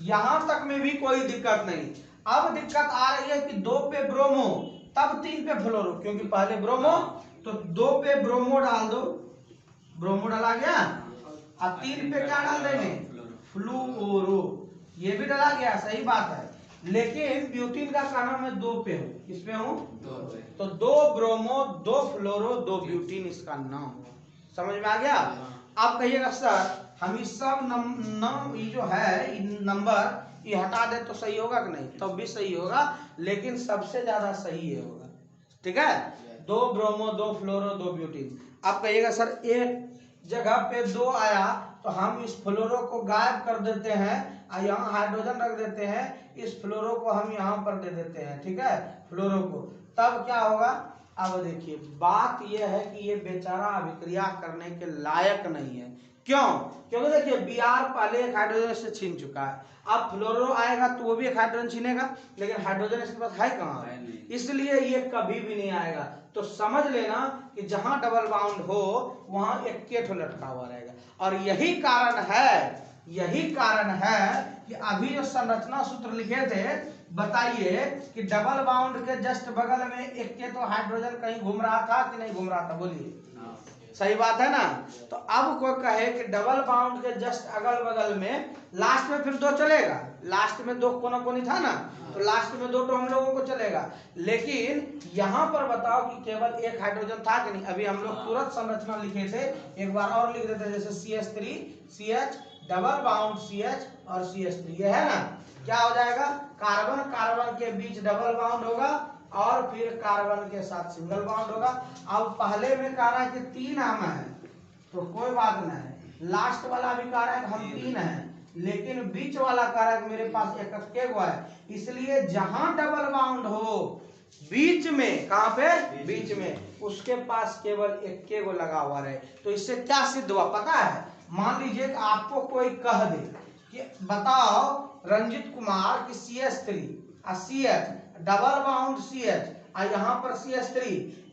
यहां तक में भी कोई दिक्कत नहीं। अब दिक्कत आ रही है कि 2 पे ब्रोमो तब 3 पे फ्लोरो, क्योंकि पहले ब्रोमो, तो 2 पे ब्रोमो डाल दो, ब्रोमो डाला गया, और 3 पे क्या डाल देंगे, फ्लूओरो, ये भी डाला गया, सही बात है। लेकिन ब्यूटीन का कहना मैं 2 पे हूँ, किस पे हूँ, तो 2 ब्रोमो 2 फ्लोरो 2 ब्यूटीन इसका नाम, समझ में आ गया। अब कहिएगा सर हम इस सब नाम ये जो है नंबर ये हटा दे तो सही होगा कि नहीं, तब भी सही होगा, लेकिन सबसे ज्यादा सही ये होगा, ठीक है। 2 ब्रोमो 2 फ्लोरो 2 ब्यूटीन। अब कहिएगा सर जगह पे 2 आया तो हम इस फ्लोरो को गायब कर देते हैं और यहाँ हाइड्रोजन रख देते हैं, इस फ्लोरो को हम यहाँ पर दे देते हैं, ठीक है, फ्लोरो को। तब क्या होगा, अब देखिए बात यह है कि ये बेचारा अभिक्रिया करने के लायक नहीं है। क्यों? क्योंकि देखिए Br पहले एक हाइड्रोजन से छीन चुका है, अब फ्लोरो आएगा तो वो भी एक हाइड्रोजन छीनेगा, लेकिन हाइड्रोजन इसके पास है कहाँ, इसलिए ये कभी भी नहीं आएगा। तो समझ लेना कि जहां डबल बाउंड हो वहां एक केट लटका हुआ रहेगा। और यही कारण है कि अभी जो संरचना सूत्र लिखे थे, बताइए कि डबल बाउंड के जस्ट बगल में एक के तो हाइड्रोजन कहीं घूम रहा था कि नहीं घूम रहा था, बोलिए, सही बात है ना। तो अब कोई कहे कि डबल बाउंड के जस्ट अगल बगल में लास्ट में फिर 2 चलेगा, लास्ट में 2 कोना कोनी था ना, तो लास्ट में 2 तो हम लोगों को चलेगा, लेकिन यहाँ पर बताओ कि केवल एक हाइड्रोजन था कि नहीं। अभी हम लोग तुरंत संरचना लिखे थे, एक बार और लिख देते, जैसे CH3 CH double bond CH और CH3, ये है ना, क्या हो जाएगा, कार्बन कार्बन के बीच डबल बाउंड होगा और फिर कार्बन के साथ सिंगल बाउंड होगा। अब पहले में कह रहा है कि 3 हम है तो कोई बात नहीं, लास्ट वाला भी कह रहा है कि हम 3 हैं, लेकिन बीच वाला कह रहा है कि मेरे पास एक गो है, इसलिए जहां डबल बाउंड हो बीच में, कहां पे, बीच में, उसके पास केवल एक गो लगा हुआ रहे। तो इससे क्या सिद्ध हुआ पता है, मान लीजिए कि आपको कोई कह दे कि बताओ रंजित कुमार की CH3 और CH डबल बाउंड CH और यहाँ पर CH3,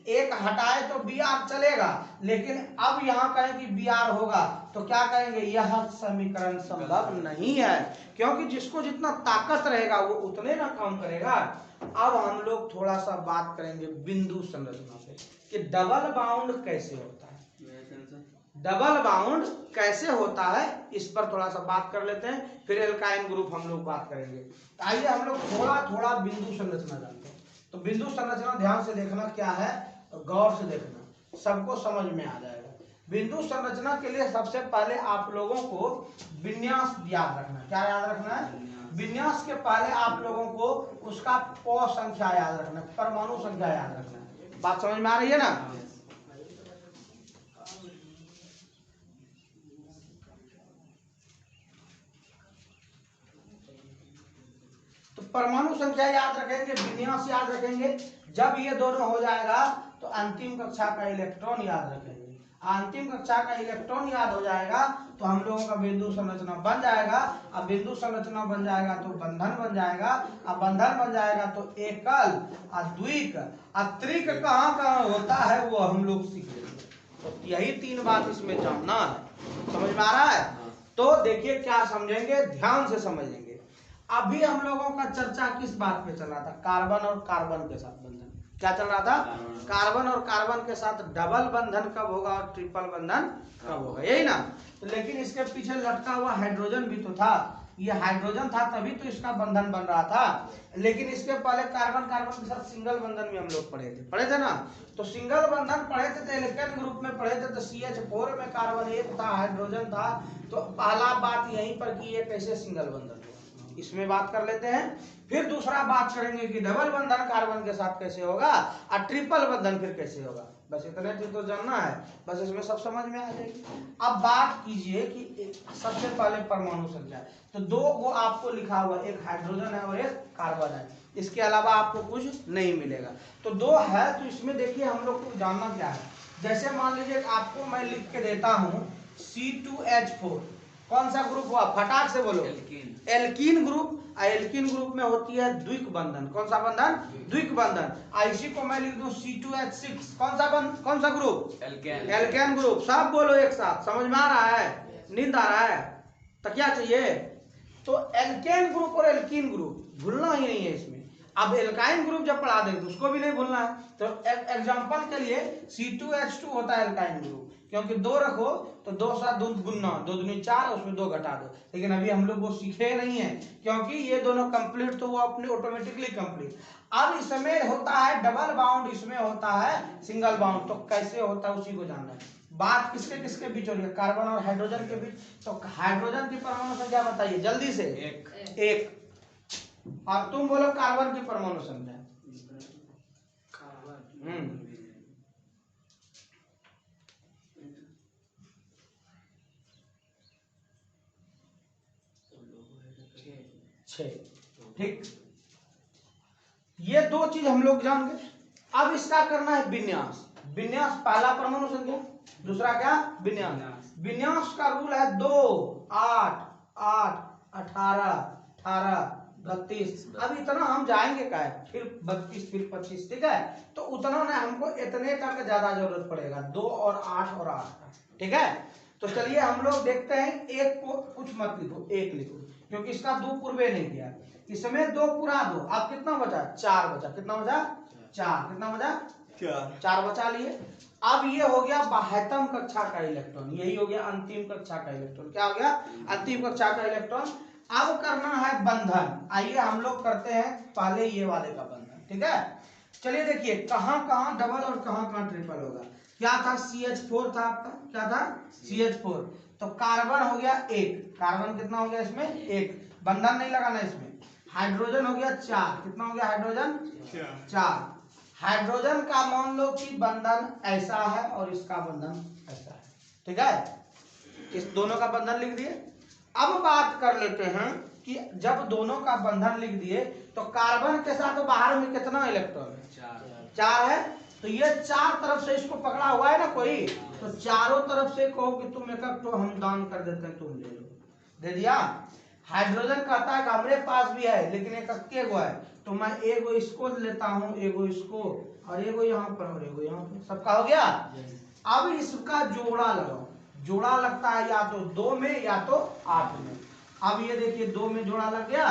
एक हटाए तो Br चलेगा, लेकिन अब यहाँ कहें कि Br होगा तो क्या कहेंगे, यह समीकरण संभव नहीं है, क्योंकि जिसको जितना ताकत रहेगा वो उतने ना काम करेगा। अब हम लोग थोड़ा सा बात करेंगे बिंदु संरचना पे कि डबल बाउंड कैसे होता है, डबल बाउंड कैसे होता है, इस पर थोड़ा सा बात कर लेते हैं, फिर एल्काइन ग्रुप हम लोग बात करेंगे। आइए हम लोग थोड़ा बिंदु संरचना जानते हैं। तो बिंदु संरचना ध्यान से देखना क्या है, गौर से देखना, सबको समझ में आ जाएगा। बिंदु संरचना के लिए सबसे पहले आप लोगों को विन्यास याद रखना। क्या याद रखना है, विन्यास के पहले आप लोगों को उसका प संख्या याद रखना, परमाणु संख्या याद रखना। बात समझ में आ रही है ना। तो परमाणु संख्या याद रखेंगे, विन्यास याद रखेंगे। जब ये दोनों हो जाएगा तो अंतिम कक्षा का इलेक्ट्रॉन याद रखेंगे। अंतिम कक्षा का इलेक्ट्रॉन याद हो जाएगा तो हम लोगों का बिंदु संरचना बन जाएगा। अब बिंदु संरचना बन जाएगा तो बंधन बन जाएगा, अब बंधन बन जाएगा तो एकल, द्विक, त्रिक कहाँ होता है वो हम लोग सीख लेंगे। तो यही 3 बात इसमें जानना है, समझ में आ रहा है। तो देखिए क्या समझेंगे, ध्यान से समझेंगे। अभी हम लोगों का चर्चा किस बात पे चल रहा था, कार्बन और कार्बन के साथ बंधन। क्या चल रहा था, कार्बन और कार्बन के साथ डबल बंधन कब होगा और ट्रिपल बंधन कब होगा, यही ना। तो लेकिन इसके पीछे लटका हुआ हाइड्रोजन भी तो था, ये हाइड्रोजन था तभी तो इसका बंधन बन रहा था। लेकिन इसके पहले कार्बन कार्बन के साथ सिंगल बंधन भी हम लोग पढ़े थे ना। तो सिंगल बंधन पढ़े थे तो एल्केन ग्रुप में पढ़े थे, तो CH4 में कार्बन 1 था, हाइड्रोजन था। तो पहला बात यहीं पर कि ये कैसे सिंगल बंधन, इसमें बात कर लेते हैं। फिर दूसरा बात करेंगे कि डबल बंधन कार्बन के साथ कैसे होगा और ट्रिपल बंधन फिर कैसे होगा। बस इतने चीज तो जानना है, बस इसमें सब समझ में आ जाएगी। अब बात कीजिए कि सबसे पहले परमाणु संख्या, तो 2 वो आपको लिखा हुआ, एक हाइड्रोजन है और एक कार्बन है, इसके अलावा आपको कुछ नहीं मिलेगा। तो 2 है, तो इसमें देखिए हम लोग को जानना क्या है। जैसे मान लीजिए आपको मैं लिख के देता हूँ C2H4, कौन सा ग्रुप हुआ, फटाक से बोलो, एल्कीन ग्रुप। एल्कीन ग्रुप में होती है द्विक बंधन, कौन सा बंधन, द्विक बंधन। इसी को मैं लिख दूं C2H6, कौन सा ग्रुप, एल्केन ग्रुप। सब बोलो एक साथ, समझ में आ रहा है, नींद आ रहा है तो क्या चाहिए। तो एल्केन ग्रुप और एल्कीन ग्रुप भूलना ही नहीं है इसमें। अब एल्काइन ग्रुप जब पढ़ा दें तो उसको भी नहीं भूलना है। तो एग्जांपल के लिए C2H2 होता है एल्काइन ग्रुप, क्योंकि 2 रखो तो 2 7 2 गुना 2 दूनी 4, उसमें 2 घटा दो। लेकिन अभी हम लोग वो सीखे नहीं है, क्योंकि ये दोनों कंप्लीट तो वो अपने ऑटोमेटिकली कंप्लीट। अब इसमें होता है डबल बाउंड, इसमें होता है सिंगल बाउंड। तो कैसे होता है उसी को जानना है। बात किसके किसके बीच हो रही है, कार्बन और हाइड्रोजन के बीच। तो हाइड्रोजन की परमाणु संख्या बताइए जल्दी से, एक। और तुम बोलो कार्बन की परमाणु संख्या। 6। ठीक, ये दो चीज हम लोग जान गए। अब इसका करना है विन्यास। विन्यास पहला परमाणु संख्या, दूसरा क्या विन्यास। विन्यास का रूल है 2 8 8 18 18 32। अब इतना हम जाएंगे क्या है, फिर 32 फिर 25, ठीक है। तो उतना ना हमको इतने तक ज्यादा जरूरत पड़ेगा, 2 और 8 और 8 का, ठीक है। तो चलिए हम लोग देखते हैं, एक को कुछ मत लिखो, एक लिखो, क्योंकि इसका 2 पूर्वे नहीं किया। इसमें 2 पूरा 2, अब कितना बचा 4 बचा, कितना बचा 4, कितना बचा 4 बचा लिए। अब ये हो गया बाह्यतम कक्षा का इलेक्ट्रॉन, यही हो गया अंतिम कक्षा का इलेक्ट्रॉन। क्या हो गया अंतिम कक्षा का इलेक्ट्रॉन। अब करना है बंधन। आइए हम लोग करते हैं पहले ये वाले का बंधन, ठीक है। चलिए देखिए कहां कहां डबल और कहां कहां ट्रिपल होगा। क्या था CH4 था आपका, क्या था CH4। तो कार्बन हो गया 1, कार्बन कितना हो गया इसमें 1, बंधन नहीं लगाना इसमें। हाइड्रोजन हो गया 4, कितना हो गया हाइड्रोजन 4। हाइड्रोजन का मान लो कि बंधन ऐसा है और इसका बंधन ऐसा है, ठीक है। इस दोनों का बंधन लिख दिए। अब बात कर लेते हैं कि जब दोनों का बंधन लिख दिए तो कार्बन के साथ तो बाहर में कितना इलेक्ट्रॉन है 4 है। तो ये 4 तरफ से इसको पकड़ा हुआ है ना कोई, तो चारों तरफ से कहो कि तुम एक तो हम दान कर देते हैं, तुम ले लो, दे दिया। हाइड्रोजन कहता है कि हमारे पास भी है लेकिन एक अक्के गो है, तो मैं एगो इसको लेता हूं, एगो इसको, और एगो यहाँ पर और एगो यहाँ पर, सबका हो गया। अब इसका जोड़ा लगाओ, जोड़ा लगता है या तो 2 में या तो 8 में। अब ये देखिए 2 में जोड़ा लग गया,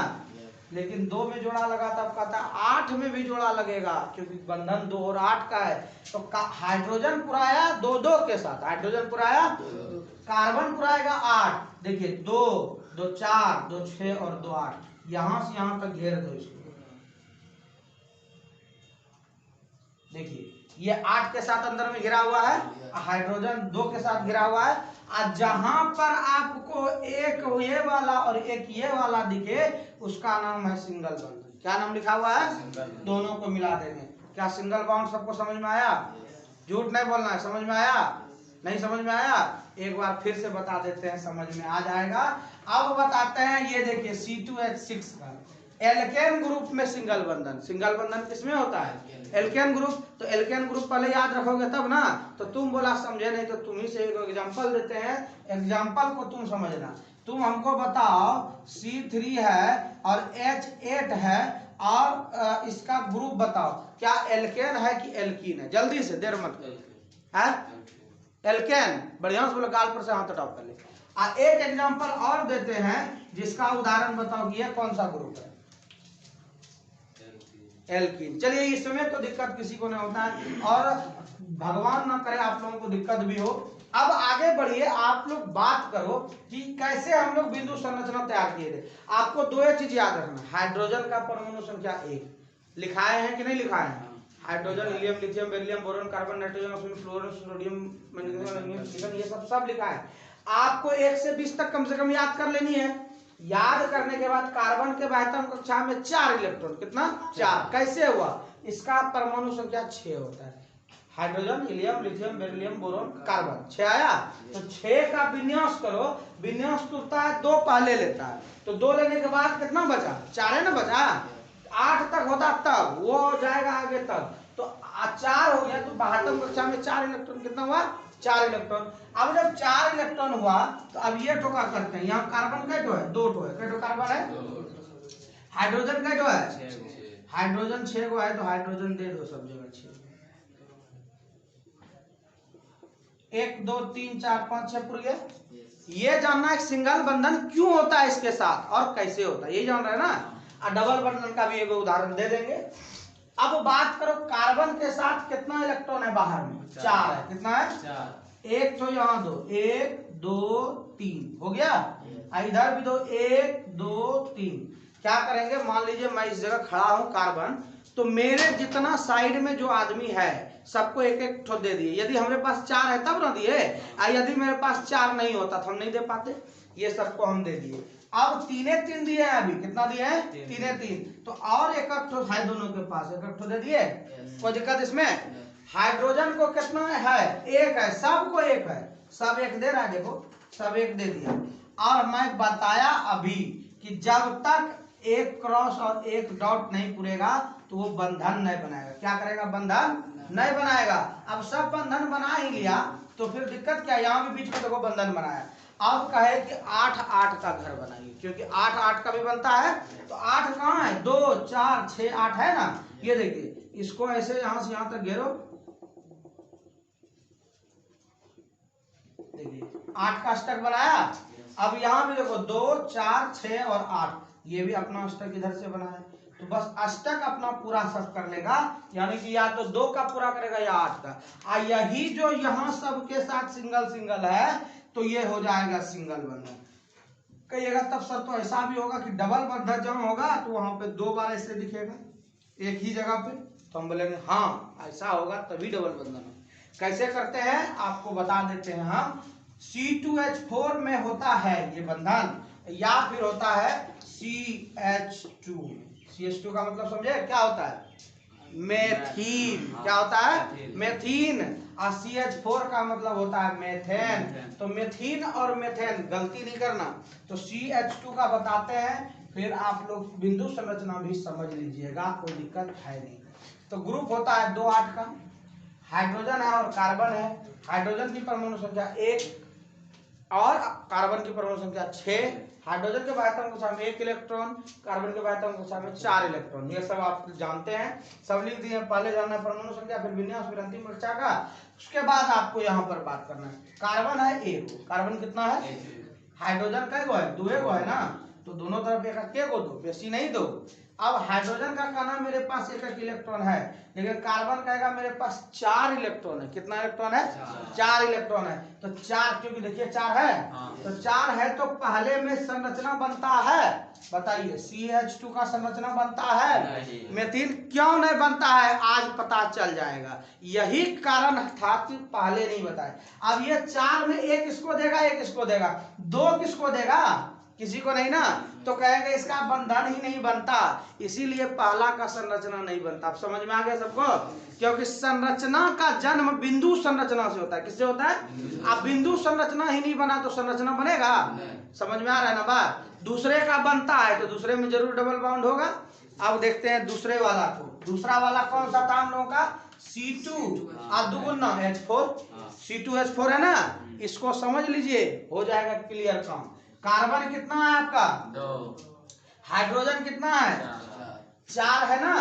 लेकिन 2 में जोड़ा लगा तब कहता है 8 में भी जोड़ा लगेगा, क्योंकि बंधन 2 और 8 का है। तो हाइड्रोजन पुराया 2 2 के साथ, हाइड्रोजन पुराया, कार्बन पुराएगा 8। देखिए 2 2 4 2 6 और 2 8, यहां से यहां तक घेर दो इसको। देखिए ये 8 के साथ अंदर में घिरा हुआ है, हाइड्रोजन 2 के साथ घिरा हुआ है। और जहां पर आपको एक ये वाला और एक ये वाला दिखे उसका नाम है सिंगल बॉन्ड। क्या नाम लिखा हुआ है, दोनों को मिला देंगे। क्या सिंगल बॉन्ड सबको समझ में आया? झूठ नहीं बोलना है, समझ में आया? नहीं समझ में आया? एक बार फिर से बता देते हैं, समझ में आ जाएगा। अब बताते हैं, ये देखिए C2H6 का एल्केन ग्रुप में सिंगल बंधन। सिंगल बंधन किसमें होता है? Alkane group. तो एल्केन ग्रुप पहले याद रखोगे तब ना। तो तुम बोला समझे नहीं, तो तुम ही से एक एग्जांपल देते हैं, एग्जांपल को तुम समझना। तुम हमको बताओ C3 है और H8 है और इसका ग्रुप बताओ, क्या एल्केन है कि एल्कीन है? जल्दी से, देर मत करो। एल्केन, बढ़िया से बोलो, गाल पर से हाथ हटाओ पहले। एक एग्जांपल और देते हैं जिसका उदाहरण बताओ कि ये कौन सा ग्रुप है? एल्कीन। चलिए इसमें तो दिक्कत किसी को नहीं होता है, और भगवान ना करे आप लोगों को दिक्कत भी हो। अब आगे बढ़िए, आप लोग बात करो कि कैसे हम लोग बिंदु संरचना तैयार किए थे। आपको 2 चीज याद रखना, हाइड्रोजन का परमाणु संख्या 1 लिखाए हैं कि नहीं लिखाए हैं? Hydrogen, helium, lithium, beryllium, boron, carbon, nitrogen, oxygen, fluorine, sodium, magnesium, ये सब लिखा है। आपको 1 से 20 तक कम से कम याद कर लेनी है। याद करने के बाद कार्बन के बाह्यतम कक्षा में 4 इलेक्ट्रॉन, कितना 4, कैसे हुआ? इसका परमाणु संख्या 6 होता है। Hydrogen, helium, lithium, beryllium, boron, carbon 6 आया। तो 6 का विन्यास करो, विन्यास टूटता है 2 पहले लेता है, तो 2 लेने के बाद कितना बचा? 4 है ना बचा। 8 तक होता तब वो जाएगा आगे तक, तो 4 हो गया। तो बाह्यतम कक्षा में 4 इलेक्ट्रॉन, कितना हुआ? 4 इलेक्ट्रॉन। अब जब 4 इलेक्ट्रॉन हुआ तो अब ये ठोका करते हैं, यहाँ कार्बन कै ठो है? 2 ठो है। कै ठो कार्बन है? हाइड्रोजन कै ठो है? हाइड्रोजन 6 गो है, तो हाइड्रोजन दे दो सब जगह 6। 1 2 3 4 5 6 पूरे। ये जानना है सिंगल बंधन क्यों होता है इसके साथ और कैसे होता है, यही जान रहे हैं ना। और डबल बंधन का भी एक उदाहरण दे देंगे। अब बात करो कार्बन के साथ कितना इलेक्ट्रॉन है बाहर में? 4 है। कितना है? 4। 1 तो यहाँ दो, 1 2 3 हो गया। इधर भी दो, 1 2 3। क्या करेंगे, मान लीजिए मैं इस जगह खड़ा हूं कार्बन, तो मेरे जितना साइड में जो आदमी है सबको 1 ठो दे दिए। यदि हमारे पास 4 है तब ना दिए, यदि मेरे पास 4 नहीं होता तो हम नहीं दे पाते। ये सबको हम दे दिए। अब 3 दिए हैं, अभी कितना दिए हैं? 3 तो और 1 ठो है दोनों के पास, 1 ठो दे दिए। कोई दिक्कत इसमें? हाइड्रोजन को कितना है? 1 है, सबको 1 है, सब 1 दे रहा है। देखो सब 1 दे दिया। और मैं बताया अभी कि जब तक एक क्रॉस और एक डॉट नहीं पूरेगा तो वो बंधन नहीं बनाएगा। क्या करेगा? बंधन नहीं बनाएगा। अब सब बंधन बना ही लिया तो फिर दिक्कत क्या? यहाँ भी बीच में देखो बंधन बनाया। अब कहे कि 8 8 का घर बनाइए, क्योंकि 8 8 का भी बनता है। तो 8 कहाँ है? 2 4 6 8 है ना। ये देखिए, इसको ऐसे यहां से यहां तक घेरो। देखिए 8 का अष्टक बनाया। अब यहाँ भी देखो 2 4 6 और 8, ये भी अपना अष्टक इधर से बना है। तो बस अष्टक अपना पूरा सब कर लेगा, यानी कि या तो 2 का पूरा करेगा या 8 का। यही जो यहाँ सबके साथ सिंगल सिंगल है तो ये हो जाएगा सिंगल बंधन। कहिएगा तब सर तो ऐसा भी होगा कि डबल बंधन जब होगा तो वहां पे 2 बार ऐसे दिखेगा एक ही जगह पे। तो हम बोलेंगे हाँ ऐसा होगा तभी डबल बंधन हो। कैसे करते हैं आपको बता देते हैं हम। C2H4 में होता है ये बंधन, या फिर होता है CH2। CH2 का मतलब समझे क्या होता है? मेथीन। क्या होता है? मेथीन। और CH4 का मतलब होता है मेथेन। तो मेथीन और मेथेन, गलती नहीं करना। तो CH2 का बताते हैं, फिर आप लोग बिंदु संरचना भी समझ लीजिएगा, कोई दिक्कत है नहीं। तो ग्रुप होता है 2 8 का, हाइड्रोजन है और कार्बन है। हाइड्रोजन की परमाणु संख्या 1 और कार्बन की परमाणु संख्या 6। हाइड्रोजन के बाह्यतम कक्षा में 1 इलेक्ट्रॉन, कार्बन के बाह्यतम कक्षा में 4 इलेक्ट्रॉन। ये सब आप जानते हैं, सब लिख दिए। पहले जानना है परमाणु संख्या, फिर विन्यास, फिर अंतिम कक्षा का। उसके बाद आपको यहाँ पर बात करना है। कार्बन है 1, कार्बन कितना है? हाइड्रोजन का गो है? 2 गो है ना। तो दोनों तरफ एक एक गो दो, बेसी नहीं दो। अब हाइड्रोजन का कहना मेरे पास 1 इलेक्ट्रॉन है, लेकिन कार्बन कहेगा मेरे पास 4 इलेक्ट्रॉन है। कितना इलेक्ट्रॉन है? 4 इलेक्ट्रॉन है। तो 4, क्योंकि देखिए 4 है, तो 4 है तो पहले में संरचना बनता है। बताइए CH2 का संरचना बनता है? मेथिन क्यों नहीं बनता है आज पता चल जाएगा। यही कारण था कि पहले नहीं बताए। अब ये 4 में एक इसको देगा, एक इसको देगा, 2 किसको देगा? किसी को नहीं ना। तो कहेंगे इसका बंधन ही नहीं बनता, इसीलिए पहला का संरचना नहीं बनता। आप समझ में आ गया सबको? क्योंकि संरचना का जन्म बिंदु संरचना से होता है। किससे होता है? अब बिंदु संरचना ही नहीं बना तो संरचना बनेगा? समझ में आ रहा है ना बात? दूसरे का बनता है तो दूसरे में जरूर डबल बाउंड होगा। अब देखते हैं दूसरे वाला को। दूसरा वाला कौन सा था हम लोगों का? C2 और दुगुना H4। C2H4 है ना, इसको समझ लीजिए, हो जाएगा क्लियर काम। कार्बन कितना है आपका? 2। हाइड्रोजन कितना है? 4 है ना।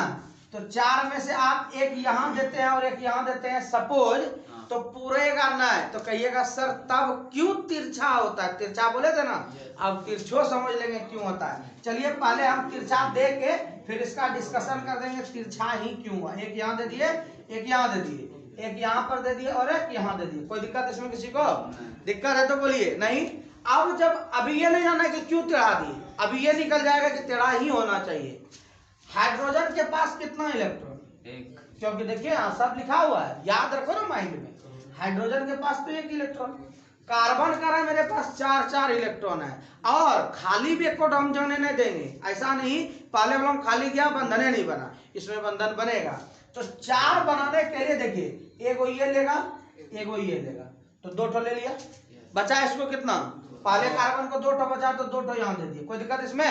तो 4 में से आप एक यहाँ देते हैं और एक यहाँ देते हैं सपोज, तो पूरेगा नहीं। तो कहिएगा सर तब क्यों तिरछा होता है? तिरछा बोले थे ना, अब तिरछो समझ लेंगे क्यों होता है। चलिए पहले हम तिरछा दे के फिर इसका डिस्कशन कर देंगे तिरछा ही क्यों हुआ। एक यहाँ दे दिए, एक यहाँ दे दिए, एक यहाँ पर दे दिए और एक यहाँ दे दिए। कोई दिक्कत इसमें किसी को? दिक्कत है तो बोलिए। नहीं। अब जब अभी ये नहीं जाना कि क्यों टेढ़ा दिए, अभी ये निकल जाएगा कि टेढ़ा ही होना चाहिए। हाइड्रोजन के पास कितना इलेक्ट्रॉन? 1। क्योंकि देखिए सब लिखा हुआ है, याद रखो ना माइंड में। हाइड्रोजन के पास तो 1 इलेक्ट्रॉन। कार्बन का रहा मेरे पास 4 4 इलेक्ट्रॉन है, और खाली भी एक हम जाने नहीं देंगे। ऐसा नहीं पहले वाला खाली गया बंधने नहीं बना, इसमें बंधन बनेगा। तो 4 बनाने के लिए देखिए, एगो ये लेगा, एगो ये लेगा, तो 2 ठो ले लिया। बचा इसको कितना? पहले कार्बन को 2 ठो बचा तो 2 ठो यहाँ दे दिए। कोई दिक्कत इसमें?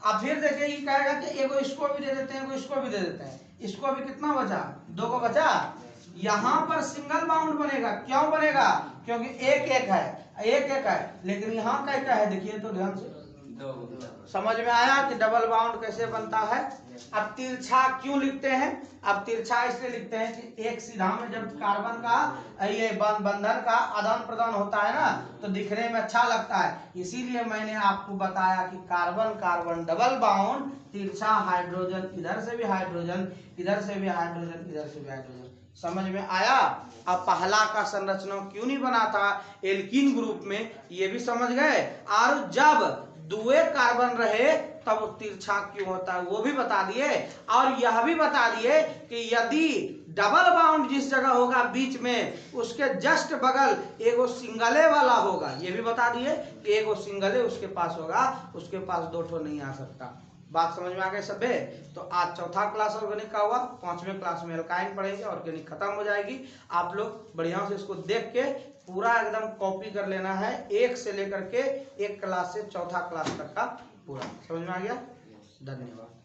अब फिर देखिए ये कहेगा कि एगो इसको भी दे देते हैं, एगो इसको भी दे देते हैं। इसको भी कितना बचा? 2 को बचा। यहाँ पर सिंगल बाउंड बनेगा। क्यों बनेगा? क्योंकि 1 1 है, 1 1 है, लेकिन यहाँ क्या है देखिए तो ध्यान से। 2। समझ में आया कि डबल बाउंड कैसे बनता है? अब तिरछा क्यों लिखते हैं? अब तिरछा इसलिए लिखते हैं कि एक सीधा में जब कार्बन का ये बंधन का आदान प्रदान होता है ना, तो दिखने में अच्छा लगता है। इसीलिए मैंने आपको बताया कि कार्बन कार्बन डबल बाउंड, तिरछा हाइड्रोजन, इधर से भी हाइड्रोजन, इधर से भी हाइड्रोजन, इधर से भी हाइड्रोजन। समझ में आया? अब पहला का संरचना क्यों नहीं बना था एल्कीन ग्रुप में, ये भी समझ गए। और जब 2 कार्बन रहे तब तिरछा क्यों होता है वो भी बता दिए। और यह भी बता दिए कि यदि डबल बाउंड जिस जगह होगा बीच में, उसके जस्ट बगल एगो सिंगले वाला होगा। ये भी बता दिए कि एगो सिंगले उसके पास होगा, उसके पास 2 ठो नहीं आ सकता। बात समझ में आ गई सबे? तो आज चौथा क्लास ऑर्गेनिक का हुआ, 5वें क्लास में एल्काइन पढ़ेंगे, ऑर्गेनिक खत्म हो जाएगी। आप लोग बढ़िया से इसको देख के पूरा एकदम कॉपी कर लेना है, 1 से लेकर के 1 क्लास से चौथा क्लास तक का पूरा। समझ में आ गया? धन्यवाद।